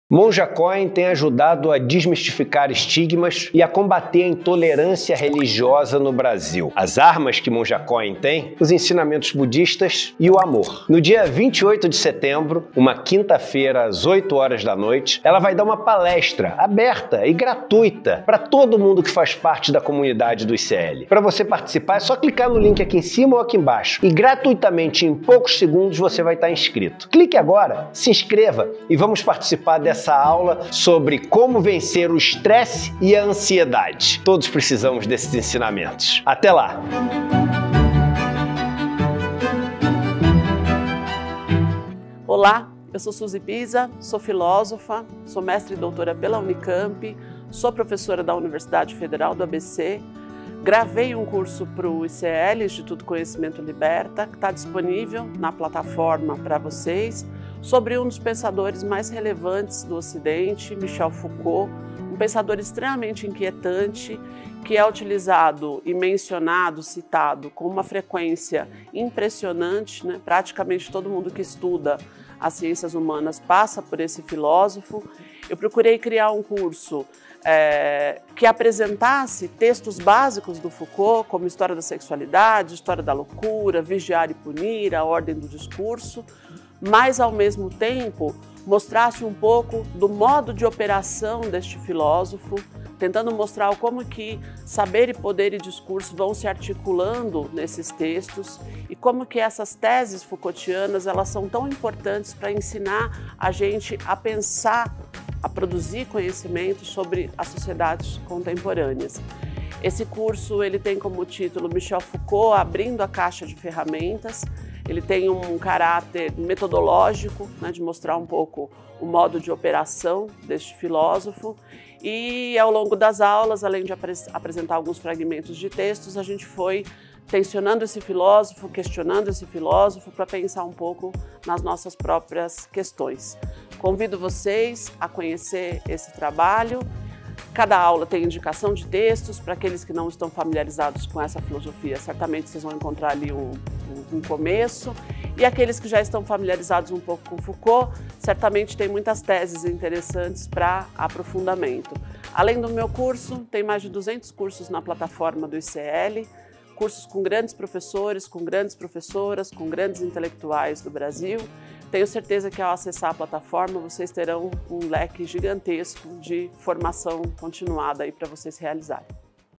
Monja Coen tem ajudado a desmistificar estigmas e a combater a intolerância religiosa no Brasil. As armas que Monja Coen tem, os ensinamentos budistas e o amor. No dia 28 de setembro, uma quinta-feira às 8 horas da noite, ela vai dar uma palestra aberta e gratuita para todo mundo que faz parte da comunidade do ICL. Para você participar é só clicar no link aqui em cima ou aqui embaixo e gratuitamente em poucos segundos você vai estar inscrito. Clique agora, se inscreva e vamos participar dessa aula sobre como vencer o estresse e a ansiedade. Todos precisamos desses ensinamentos. Até lá! Olá, eu sou Suzy Pisa, sou filósofa, sou mestre e doutora pela Unicamp, sou professora da Universidade Federal do ABC, gravei um curso para o ICL, Instituto Conhecimento Liberta, que está disponível na plataforma para vocês, sobre um dos pensadores mais relevantes do Ocidente, Michel Foucault, um pensador extremamente inquietante, que é utilizado e mencionado, citado com uma frequência impressionante, né? Praticamente todo mundo que estuda as ciências humanas passa por esse filósofo. Eu procurei criar um curso que apresentasse textos básicos do Foucault, como História da Sexualidade, História da Loucura, Vigiar e Punir, A Ordem do Discurso, mas ao mesmo tempo mostrasse um pouco do modo de operação deste filósofo, tentando mostrar como que saber e poder e discurso vão se articulando nesses textos e como que essas teses Foucaultianas elas são tão importantes para ensinar a gente a pensar, a produzir conhecimento sobre as sociedades contemporâneas. Esse curso ele tem como título Michel Foucault abrindo a caixa de ferramentas. Ele tem um caráter metodológico, né, de mostrar um pouco o modo de operação deste filósofo. E ao longo das aulas, além de apresentar alguns fragmentos de textos, a gente foi tensionando esse filósofo, questionando esse filósofo para pensar um pouco nas nossas próprias questões. Convido vocês a conhecer esse trabalho. Cada aula tem indicação de textos. Para aqueles que não estão familiarizados com essa filosofia, certamente vocês vão encontrar ali um começo. E aqueles que já estão familiarizados um pouco com Foucault, certamente tem muitas teses interessantes para aprofundamento. Além do meu curso, tem mais de 200 cursos na plataforma do ICL, cursos com grandes professores, com grandes professoras, com grandes intelectuais do Brasil. Tenho certeza que ao acessar a plataforma vocês terão um leque gigantesco de formação continuada aí para vocês realizarem.